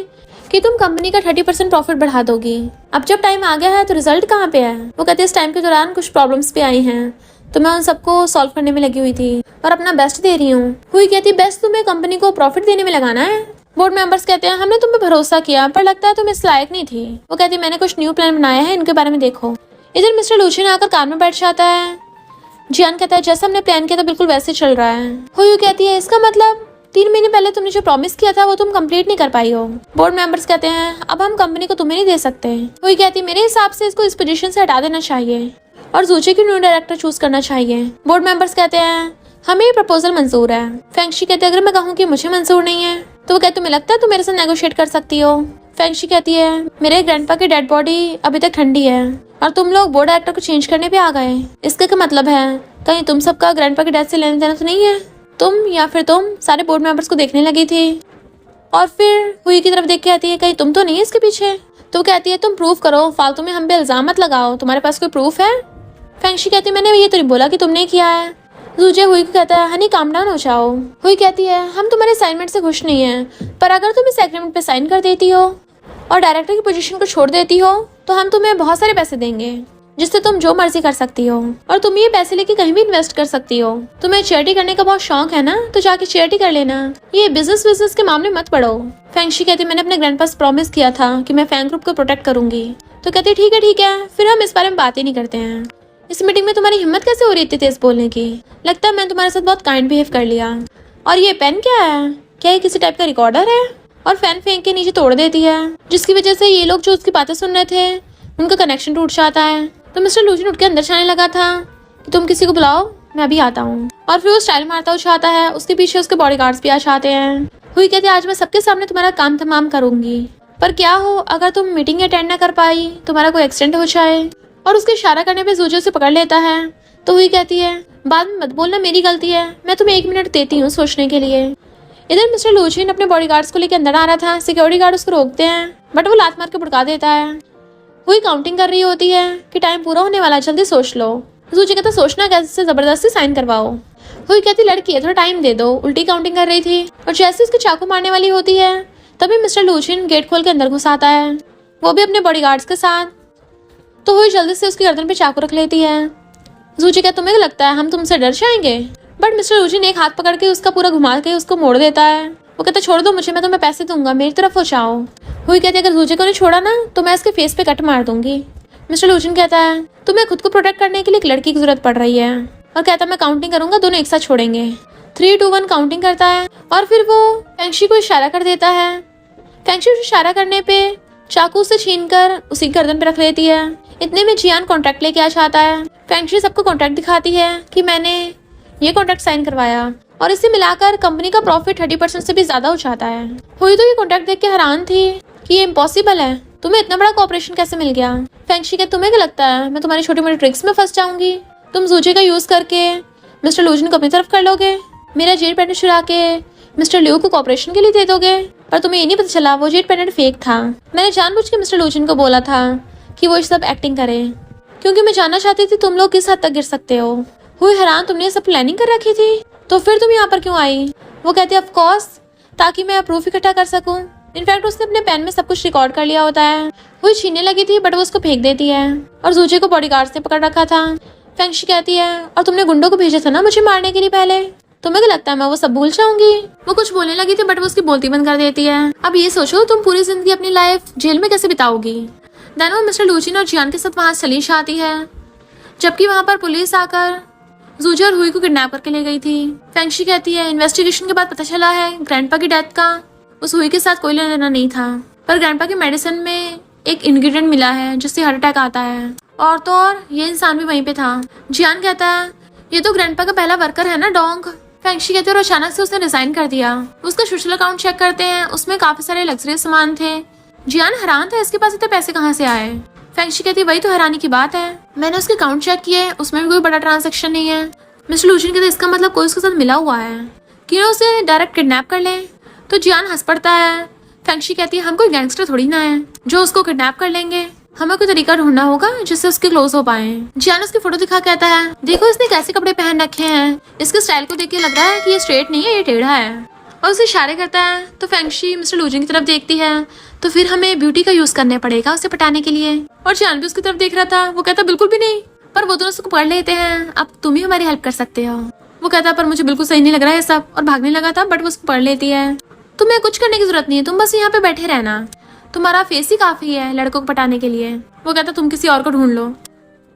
कि तुम कंपनी का 30% प्रॉफिट बढ़ा दोगी, अब जब टाइम आ गया है तो रिजल्ट कहाँ पे है। वो कहती है इस टाइम के दौरान कुछ प्रॉब्लम्स भी आई हैं, तो मैं उन सबको सॉल्व करने में लगी हुई थी और अपना बेस्ट दे रही हूँ। हुई कहती है बेस्ट तुम्हें कंपनी को प्रॉफिट देने में लगाना है। बोर्ड मेंबर्स कहते हैं हमने तुम पे भरोसा किया पर लगता है तुम इस लायक नहीं थी। वो कहती है मैंने कुछ न्यू प्लान बनाया है, इनके बारे में देखो। इधर मिस्टर लूचिन आकर कार में बैठ जाता है। जियान कहता है जैसा हमने प्लान किया था बिल्कुल वैसे चल रहा है। हुई कहती है इसका मतलब 3 महीने पहले तुमने जो प्रॉमिस किया था वो तुम कंप्लीट नहीं कर पाई हो। बोर्ड मेंबर्स कहते हैं अब हम कंपनी को तुम्हें नहीं दे सकते। हुई कहती है मेरे हिसाब से इसको इस पोजीशन से हटा देना चाहिए और जूची की न्यू डायरेक्टर चूज करना चाहिए। बोर्ड मेंबर्स कहते हैं हमें ये प्रपोजल मंजूर है। फेंगशी कहते हैं अगर मैं कहूँ कि मुझे मंजूर नहीं है तो वो कहते तुम्हें लगता है तुम मेरे साथ नेगोशिएट कर सकती हो। फेंगशी कहती है मेरे ग्रैंडपा की डेड बॉडी अभी तक ठंडी है और तुम लोग बोर्ड डायरेक्टर को चेंज करने पे आ गए, इसका क्या मतलब है? कहीं तुम सबका ग्रैंडपा की डेथ से लेना देना तो नहीं है? तुम या फिर तुम सारे बोर्ड मेंबर्स को देखने लगी थी और फिर हुई की तरफ देख के आती है कहीं तुम तो नहीं है इसके पीछे। तो कहती है तुम प्रूफ करो, फालतू में हम पे इल्जाम मत लगाओ, तुम्हारे पास कोई प्रूफ है? फेंगशी कहती है मैंने ये तो नहीं बोला कि तुमने किया है। जूजे हुई को कहता है हनी काम डाउन हो जाओ। हुई कहती है हम तुम्हारे असाइनमेंट से खुश नहीं है, पर अगर तुम इस एग्रीमेंट पे साइन कर देती हो और डायरेक्टर की पोजीशन को छोड़ देती हो तो हम तुम्हें बहुत सारे पैसे देंगे। जिससे तुम जो मर्जी कर सकती हो और तुम ये पैसे लेके कहीं भी इन्वेस्ट कर सकती हो। तुम्हें चैरिटी करने का बहुत शौक है ना, तो जाके चैरिटी कर लेना, ये बिजनेस के मामले मत पड़ो। फेंगशी कहती मैंने अपने ग्रैंडपा से प्रॉमिस किया था कि मैं फैन ग्रुप को प्रोटेक्ट करूंगी। तो कहती ठीक है, फिर हम इस बारे में बात ही नहीं करते हैं। इस मीटिंग में तुम्हारी हिम्मत कैसे हो रही इतनी तेज बोलने की? लगता है मैंने तुम्हारे साथ बहुत काइंड बिहेव कर लिया। और ये पेन क्या है? क्या ये किसी टाइप का रिकॉर्डर है? और फैन फेंक के नीचे तोड़ देती है, जिसकी वजह से ये लोग जो उसकी बातें सुन रहे थे उनका कनेक्शन टूट जाता है। तो मिस्टर लूजिन उठ के अंदर जाने लगा था कि तुम किसी को बुलाओ, मैं अभी आता हूँ। और फिर वो स्टाइल मारता हुआ जाता है, उसके पीछे उसके बॉडीगार्ड्स भी आ जाते हैं। हुई कहती आज मैं सबके सामने तुम्हारा काम तमाम करूंगी, पर क्या हो अगर तुम मीटिंग अटेंड ना कर पाई, तुम्हारा कोई एक्सीडेंट हो जाए। और उसके इशारा करने पे जूजो से पकड़ लेता है। तो हुई कहती है बाद में मत बोलना, मेरी गलती है, मैं तुम्हें 1 मिनट देती हूँ सोचने के लिए। इधर मिस्टर लूजिन अपने बॉडीगार्ड्स को लेकर अंदर आ रहा था। सिक्योरिटी गार्ड उसको रोकते हैं, बट वो लात मार के भड़का देता है। हुई काउंटिंग कर रही होती है कि टाइम पूरा होने वाला, जल्दी सोच लो। जूजी कहता सोचना कैसे, जबरदस्ती साइन करवाओ। हुई कहती लड़की है, थोड़ा टाइम दे दो, उल्टी काउंटिंग कर रही थी। और जैसे उसके चाकू मारने वाली होती है तभी मिस्टर लूजिन गेट खोल के अंदर घुस आता है, वो भी अपने बॉडीगार्ड्स के साथ। तो हुई जल्दी से उसकी गर्दन पे चाकू रख लेती है। जूजी कहता तुम्हें लगता है हम तुमसे डर जाएंगे? बट मिस्टर लूजिन एक हाथ पकड़ के उसका पूरा घुमा के उसको मोड़ देता है। वो कहता छोड़ दो मुझे, मैं तुम्हें पैसे दूंगा, मेरी तरफ हो जाओ। हुई कहती अगर जूजी को नहीं छोड़ा ना तो मैं इसके फेस पे कट मार दूंगी। मिस्टर लूजिन कहता है तुम्हें खुद को प्रोटेक्ट करने के लिए एक लड़की की जरूरत पड़ रही है। और कहता मैं काउंटिंग करूंगा, दोनों एक साथ छोड़ेंगे। 3, 2, 1 काउंटिंग करता है और फिर वो फेंगशी को इशारा कर देता है। फेंगशी को इशारा करने पे चाकू से छीनकर उसी गर्दन पे रख लेती है। इतने में जियान कॉन्ट्रैक्ट लेके आ जाता है। फेंगशी सबको कॉन्ट्रैक्ट दिखाती है कि मैंने ये कॉन्ट्रैक्ट साइन करवाया और इसे मिलाकर कंपनी का प्रॉफिट 30% से भी ज्यादा हो जाता है। हुई तो ये कॉन्ट्रैक्ट देख के हैरान थी कि ये इम्पॉसिबल है, तुम्हें इतना बड़ा कॉपरेशन कैसे मिल गया। फेंगशी के तुम्हें क्या लगता है मैं तुम्हारी छोटी मोटी ट्रिक्स में फंस जाऊंगी? तुम जूजे का यूज करके मिस्टर लूजिन को अपनी तरफ कर लोगे, मेरा जेट पेंडेंट चुरा के मिस्टर लियो को कॉपरेशन के लिए दे दोगे। पर तुम्हें ये नहीं पता चला वो जेट पेंडेंट फेक था। मैंने जानबूझ के मिस्टर लूजिन को बोला था कि वो सब एक्टिंग करे, क्योंकि मैं जानना चाहती थी तुम लोग किस हद तक गिर सकते हो। हुई हैरान, तुमने ये सब प्लानिंग कर रखी थी, तो फिर तुम यहाँ पर क्यों आई? वो कहती ऑफ कोर्स ताकि मैं प्रूफ इकट्ठा कर सकूं। इनफैक्ट उसने अपने पेन में सब कुछ रिकॉर्ड कर लिया होता है। हुई छीनने लगी थी बट वो उसको फेंक देती है और जूजे को बॉडीगार्ड ने पकड़ रखा था। फेंगशी कहती है और तुमने गुंडों को भेजा था ना मुझे मारने के लिए पहले, तुम्हें क्या लगता है मैं वो सब भूल जाऊंगी? वो कुछ बोलने लगी थी बट वो उसकी बोलती बंद कर देती है। अब ये सोचो तुम पूरी जिंदगी अपनी लाइफ जेल में कैसे बिताओगी। देन वो मिस्टर लूजिन और जियान के साथ वहाँ चली जाती है, जबकि वहाँ पर पुलिस आकर जूजे और हुई को किडनैप करके ले गई थी। फेंगशी कहती है इन्वेस्टिगेशन के बाद पता चला है ग्रैंडपा की डेथ का उस हुई के साथ कोई लेना देना नहीं था, पर ग्रैंडपा की मेडिसिन में एक इंग्रेडिएंट मिला है जिससे हार्ट अटैक आता है। और तो और ये इंसान भी वहीं पे था। जियान कहता है ये तो ग्रैंडपा का पहला वर्कर है ना डोंग। फेंगशी कहते हैं और अचानक से उसने रिजाइन कर दिया। उसका सोशल अकाउंट चेक करते हैं, उसमें काफी सारे लग्जरी सामान थे। जियान हैरान था इसके पास इतने पैसे कहाँ से आए। फेंगशी कहती वही तो हैरानी की बात है, मैंने उसके अकाउंट चेक किए, उसमें भी कोई बड़ा ट्रांजैक्शन नहीं है। मिस्टर लूजिन कहते इसका मतलब कोई उसके साथ मिला हुआ है कि ना उसे डायरेक्ट किडनैप कर ले। तो जियान हंस पड़ता है। फेंगशी कहती है हम कोई गैंगस्टर थोड़ी ना है जो उसको किडनैप कर लेंगे, हमें कोई तरीका ढूंढना होगा जिससे उसके क्लोज हो पाए। जियान उसकी फोटो दिखा कहता है देखो इसने कैसे कपड़े पहन रखे हैं, इसके स्टाइल को देख के लग रहा है कि ये स्ट्रेट नहीं है, ये टेढ़ा है। और उसे इशारे करता है। तो फेंगशी मिस्टर लूजिन की तरफ देखती है, तो फिर हमें ब्यूटी का यूज करना पड़ेगा उसे पटाने के लिए। और जियान भी उसकी तरफ देख रहा था। वो कहता बिल्कुल भी नहीं, पर वो दोनों उसको पकड़ लेते हैं, अब तुम ही हमारी हेल्प कर सकते हो। वो कहता पर मुझे बिल्कुल सही नहीं लग रहा है सब, और भागने लगा था बट वो उसको पकड़ लेती है। तुम्हें कुछ करने की जरूरत नहीं है, तुम बस यहाँ पे बैठे रहना, तुम्हारा फेस ही काफी है लड़कों को पटाने के लिए। वो कहता तुम किसी और को ढूंढ लो।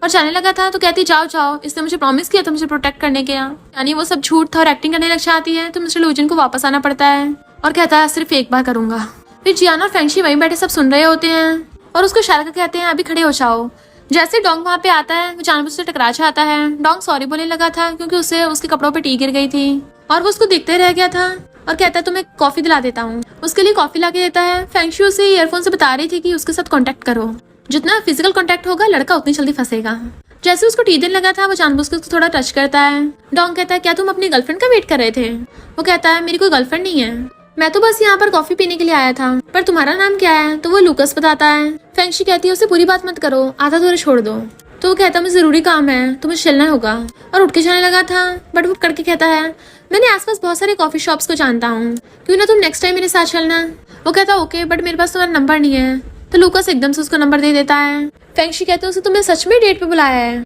और जाने लगा था तो कहती जाओ जाओ, इसने मुझे प्रॉमिस किया था मुझे प्रोटेक्ट करने के, यानी वो सब झूठ था और एक्टिंग करने लग जाती है। तो मिस्टर लूजिन को वापस आना पड़ता है और कहता है सिर्फ एक बार करूंगा। फिर जियान और फेंगशी वहीं बैठे सब सुन रहे होते हैं और उसको इशारा करके कहते हैं अभी खड़े हो जाओ। जैसे डोंग वहाँ पे आता है वो जानबूझ से टकरा जाता है। डोंग सॉरी बोलने लगा था क्योंकि उसे उसके कपड़ों पे टी गिर गई थी और वो उसको देखते रह गया था और कहता है तुम्हें कॉफी दिला देता हूँ। उसके लिए कॉफी ला के देता है। फेंगशी उसे ईयरफोन से बता रही थी कि उसके साथ कांटेक्ट करो, जितना फिजिकल कांटेक्ट होगा लड़का उतनी जल्दी फंसेगा। जैसे उसको टी देने लगा था वो जानबूझ के उसको थोड़ा टच करता है। डोंग कहता है क्या तुम अपनी गर्लफ्रेंड का वेट कर रहे थे? वो कहता है मेरी कोई गर्लफ्रेंड नहीं है, मैं तो बस यहाँ पर कॉफी पीने के लिए आया था, पर तुम्हारा नाम क्या है? तो वो लूकस बताता है। फेंगशी कहती है उसे पूरी बात मत करो, आधा दूर छोड़ दो। तो वो कहता है मुझे जरूरी काम है, तुम्हें चलना होगा, और उठ के जाने लगा था बट वो करके कहता है मैंने आसपास बहुत सारे कॉफी शॉप्स को जानता हूँ, क्यों ना तुम नेक्स्ट टाइम मेरे साथ चलना। वो कहता ओके बट मेरे पास तुम्हारा नंबर नहीं है, तो लूकास एकदम से उसको नंबर दे देता है। फेंगशी कहते हैं उसे तुम्हें सच में डेट पे बुलाया है।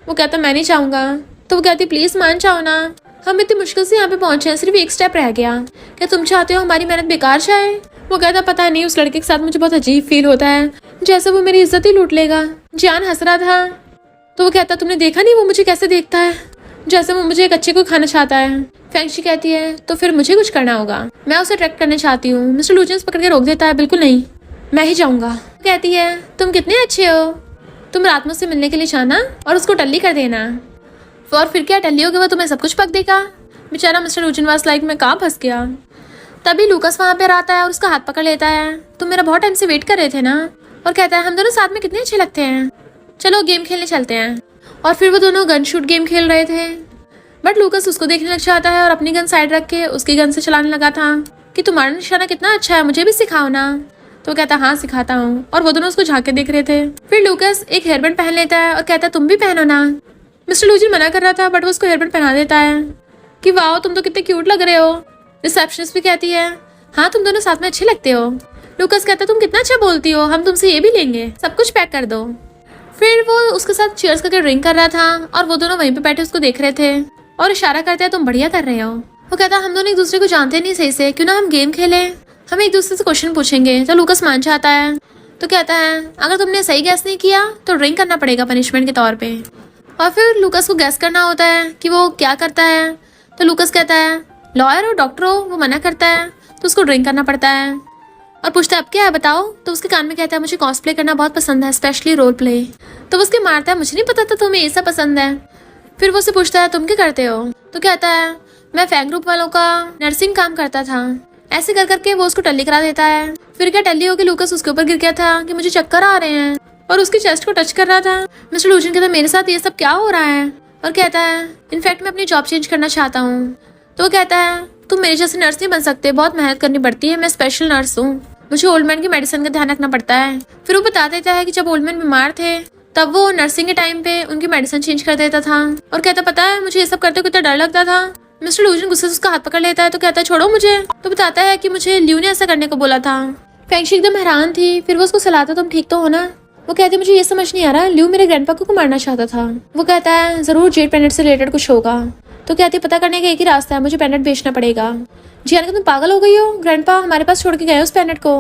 वो कहता मैं नहीं चाहूंगा। तो वो कहती प्लीज मान जाओ ना, हम इतनी मुश्किल से यहाँ पे पहुंचे हैं, सिर्फ एक स्टेप रह गया, क्या तुम चाहते हो हमारी मेहनत बेकार जाए? वो कहता पता नहीं, उस लड़के के साथ मुझे बहुत अजीब फील होता है, जैसे वो मेरी इज्जत ही लूट लेगा। जियान हंस रहा था। तो वो कहता तुमने देखा नहीं वो मुझे कैसे देखता है, जैसे वो मुझे एक अच्छे को खाना चाहता है। फेंगशी कहती है तो फिर मुझे कुछ करना होगा, मैं उसे अट्रैक्ट करना चाहती हूँ। मिस्टर लूजियंस पकड़ के रोक देता है, बिल्कुल नहीं, मैं ही जाऊंगा। कहती है तुम कितने अच्छे हो, तुम रात में उससे मिलने के लिए जाना और उसको टल्ली कर देना, और फिर क्या टल्ली होगी वो तुम्हें सब कुछ पक देगा। बेचारा मिस्टर लूजियन वाज लाइक मैं कहाँ फंस गया। तभी लूकास वहाँ पे आता है और उसका हाथ पकड़ लेता है। तुम मेरा बहुत टाइम से वेट कर रहे थे ना, और कहता है हम दोनों साथ में कितने अच्छे लगते हैं, चलो गेम खेलने चलते हैं। और फिर वो दोनों गन शूट गेम खेल रहे थे, बट लूकास उसको देखने लग जाता है और अपनी गन साइड रख के उसकी गन से चलाने लगा था कि तुम्हारा निशाना कितना अच्छा है, मुझे भी सिखाओ ना। तो कहता है हाँ सिखाता हूँ, और वो दोनों उसको झाँक के देख रहे थे। फिर लूकास एक हेयरबैंड पहन लेता है और कहता है तुम भी पहनो ना। मिस्टर लूजियन मना कर रहा था, बट वो उसको हेयरबैंड पहना देता है कि वाह तुम तो कितने क्यूट लग रहे हो। रिसेप्शनिस्ट भी कहती है हाँ तुम दोनों साथ में अच्छे लगते हो। लूकास कहता है तुम कितना अच्छा बोलती हो, हम तुमसे ये भी लेंगे, सब कुछ पैक कर दो। फिर वो उसके साथ चीयर्स करके ड्रिंक कर रहा था, और वो दोनों वहीं पे बैठे उसको देख रहे थे और इशारा करते हैं तुम बढ़िया कर रहे हो। वो कहता हम दोनों एक दूसरे को जानते नहीं सही से, क्यों ना हम गेम खेलें, हम एक दूसरे से क्वेश्चन पूछेंगे। तो लूकास मान चाहता है। तो कहता है अगर तुमने सही गैस नहीं किया तो ड्रिंक करना पड़ेगा पनिशमेंट के तौर पे। और फिर लूकास को गैस करना होता है कि वो क्या करता है। तो लूकास कहता है लॉयर हो डॉक्टर हो, वो मना करता है तो उसको ड्रिंक करना पड़ता है और पूछता है अब क्या है बताओ। तो उसके कान में कहता है मुझे कॉस्प्ले करना बहुत पसंद है, स्पेशली रोल प्ले। तो उसके मारता है मुझे नहीं पता था तुम्हें ऐसा पसंद है। फिर वो उसे पूछता है तुम क्या करते हो। तो कहता है मैं फैंग ग्रुप वालों का नर्सिंग काम करता था। ऐसे कर करके वो उसको टल्ली करा देता है। फिर क्या टल्ली होकर लूकास उसके ऊपर गिर गया था कि मुझे चक्कर आ रहे हैं, और उसकी चेस्ट को टच कर रहा था। मिस्टर लूजियन कहता है मेरे साथ ये सब क्या हो रहा है, और कहता है इनफैक्ट मैं अपनी जॉब चेंज करना चाहता हूँ। तो वो कहता है तुम मेरे जैसे नर्स नहीं बन सकते, बहुत मेहनत करनी पड़ती है, मैं स्पेशल नर्स हूँ, मुझे ओल्ड मैन की मेडिसिन का ध्यान रखना पड़ता है। फिर वो बता देता है कि जब ओल्ड मैन बीमार थे तब वो नर्सिंग के टाइम पे उनकी मेडिसिन चेंज कर देता था, और कहता पता है मुझे ये सब करते कितना डर लगता था। मिस्टर लूजियन गुस्से से उसका हाथ पकड़ लेता है तो कहता है छोड़ो मुझे। तो बताता है कि मुझे ल्यू ने ऐसा करने को बोला था। फेंगशी एकदम हैरान थी। फिर वो उसको सलाहता तुम ठीक तो हो ना। वो कहती मुझे ये समझ नहीं आ रहा, ल्यू मेरे ग्रैंडपा को मारना चाहता था। वो कहता है जरूर जेड पेनेट से रिलेटेड कुछ होगा। तो कहती पता करने का एक ही रास्ता है, मुझे पेनेट बेचना पड़ेगा। जियान तुम पागल हो गई हो, ग्रैंडपा हमारे पास छोड़ के गए उस पेनेट को।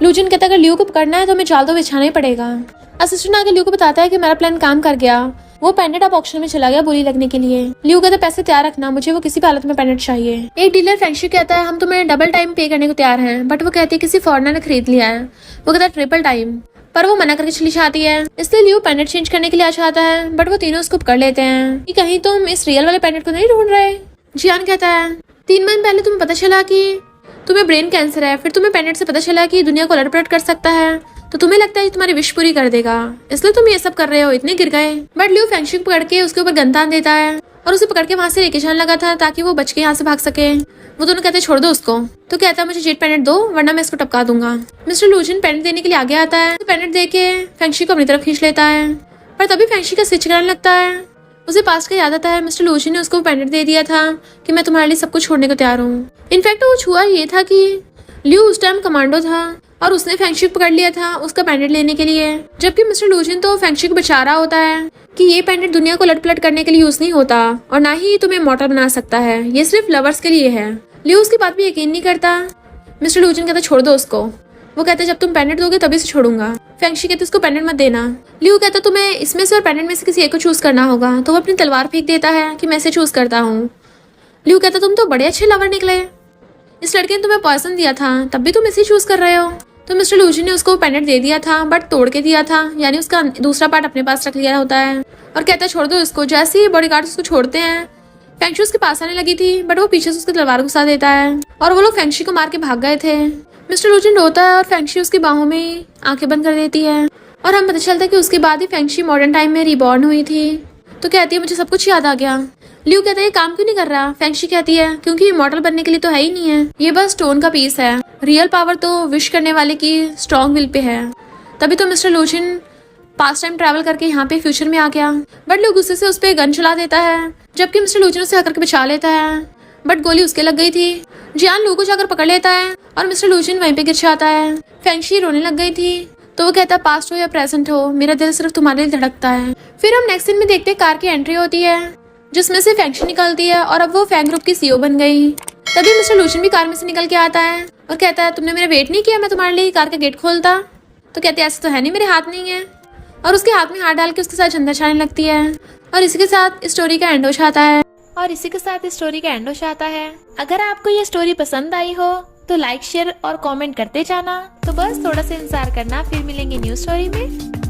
लूजियन कहता है अगर ल्यू को पकड़ना है तो हमें जाल तो बिछाना ही पड़ेगा। असिस्टेंट आगे ल्यू को बताता है कि मेरा प्लान काम कर गया, वो पेंडेंट अब ऑक्शन में चला गया बोली लगने के लिए। ल्यू कहता है पैसे तैयार रखना, मुझे वो किसी भी हालत में पेंडेंट चाहिए। एक डीलर फेंगशी कहता है हम तुम्हें डबल टाइम पे करने को तैयार हैं, बट वो कहती है किसी फॉरेनर ने खरीद लिया है। वो कहता है ट्रिपल टाइम, पर वो मना करके चली जाती है। इसलिए ल्यू पेंडेंट चेंज करने के लिए आ जाता है, बट वो तीनों उसको पकड़ लेते हैं कि कहीं तुम इस रियल वाले पेंडेंट को नहीं ढूंढ रहे। जियान कहता है 3 महीने पहले तुम्हें पता चला कि तुम्हें ब्रेन कैंसर है, फिर तुम्हें पेंडेंट से पता चला कि दुनिया को अलर्ट पलट कर सकता है, तो तुम्हें लगता है तुम्हारी विश पूरी कर देगा, इसलिए तुम ये सब कर रहे हो, इतने गिर गए। बट ल्यू फेंगशी को पकड़ के उसके ऊपर गन तान देता है और उसे पकड़ के वहां से लेके जाने लगा था ताकि वो बच के यहाँ से भाग सके। वो दोनों कहते छोड़ दो उसको। तो कहता है मुझे जेट पेंडेंट दो वरना मैं इसको टपका दूंगा। मिस्टर लूजियन पेंडेंट देने के लिए आगे आता है। तो पेंडेंट दे के फेंगशी को अपनी तरफ खींच लेता है, पर तभी फेंगशी का स्विच करने लगता है। उसे पास का याद आता है मिस्टर लूजियन ने उसको पेंडेंट दे दिया था कि मैं तुम्हारे लिए सब कुछ छोड़ने को तैयार हूँ। इनफैक्ट वो छुआ ये था कि ल्यू उस टाइम कमांडो था और उसने फेंगशी को पकड़ लिया था उसका पेंडेंट लेने के लिए, जबकि मिस्टर लूजियन तो फेंगशी को बचा रहा होता है कि ये पेंडेंट दुनिया को लट पलट करने के लिए यूज नहीं होता और ना ही तुम्हें मॉर्टल बना सकता है, ये सिर्फ लवर्स के लिए है। ल्यू उसकी बात भी यकीन नहीं करता। मिस्टर लूजियन कहता छोड़ दो उसको। वो कहता जब तुम पेंडेंट दोगे तभी से छोड़ूंगा। फेंगशी कहते उसको पेंडेंट मत देना। ल्यू कहता तुम्हें इसमें से और पेंडेंट में से किसी एक को चूज करना होगा। तो वो अपनी तलवार फेंक देता है कि मैं इसे चूज करता हूँ। ल्यू कहता तुम तो बड़े अच्छे लवर निकले, इस लड़के ने तुम्हें पॉइजन दिया था तब भी तुम इसे चूज कर रहे हो। तो मिस्टर लूजियन ने उसको पेंडेंट दे दिया था बट तोड़ के दिया था, यानी उसका दूसरा पार्ट अपने पास रख लिया होता है और कहता है छोड़ दो इसको। जैसे ही बॉडीगार्ड उसको छोड़ते हैं फेंगशी उसके पास आने लगी थी बट वो पीछे से उसकी तलवार घुसा देता है और वो लोग फेंगशी को मार के भाग गए थे। मिस्टर लूजियन रोता है और फेंगशी उसकी बाहों में आंखें बंद कर देती है और हम पता चलता है कि उसके बाद ही फेंगशी मॉडर्न टाइम में रिबॉर्न हुई थी। तो कहती है मुझे सब कुछ याद आ गया। ल्यू कहता है ये काम क्यों नहीं कर रहा। फेंगशी कहती है क्योंकि इमॉर्टल बनने के लिए तो है ही नहीं है, ये बस स्टोन का पीस है, रियल पावर तो विश करने वाले की स्ट्रॉन्ग विल पे है। तभी तो मिस्टर लूजियन पास्ट टाइम ट्रैवल करके यहाँ पे फ्यूचर में आ गया बट लोग गुस्से से उस पर गन चला देता है, जबकि मिस्टर लूजियन उसे हक करके बचा लेता है बट गोली उसके लग गई थी। जियान लू को जाकर पकड़ लेता है और मिस्टर लूजियन वहीं पे गिर जाता है। फेंगशी रोने लग गई थी तो वो कहता है पास्ट हो या प्रेजेंट हो, मेरा दिल सिर्फ तुम्हारे लिए धड़कता है। फिर हम नेक्स्ट सीन में देखते हैं कार की एंट्री होती है जिसमें से फैंक्शन निकलती है और अब वो फैंग ग्रुप की सीईओ बन गई। तभी मिस्टर लूशन भी कार में से निकल के आता है और कहता है तुमने मेरा वेट नहीं किया, मैं तुम्हारे लिए कार का गेट खोलता। तो कहते हैं ऐसा तो है नहीं, मेरे हाथ नहीं है। और उसके हाथ में हाथ डाल के उसके साथ चंदा छाने लगती है और इसी के साथ स्टोरी का एंड हो जाता है। अगर आपको ये स्टोरी पसंद आई हो तो लाइक शेयर और कमेंट करते जाना। तो बस थोड़ा सा इंतजार करना, फिर मिलेंगे न्यू स्टोरी में।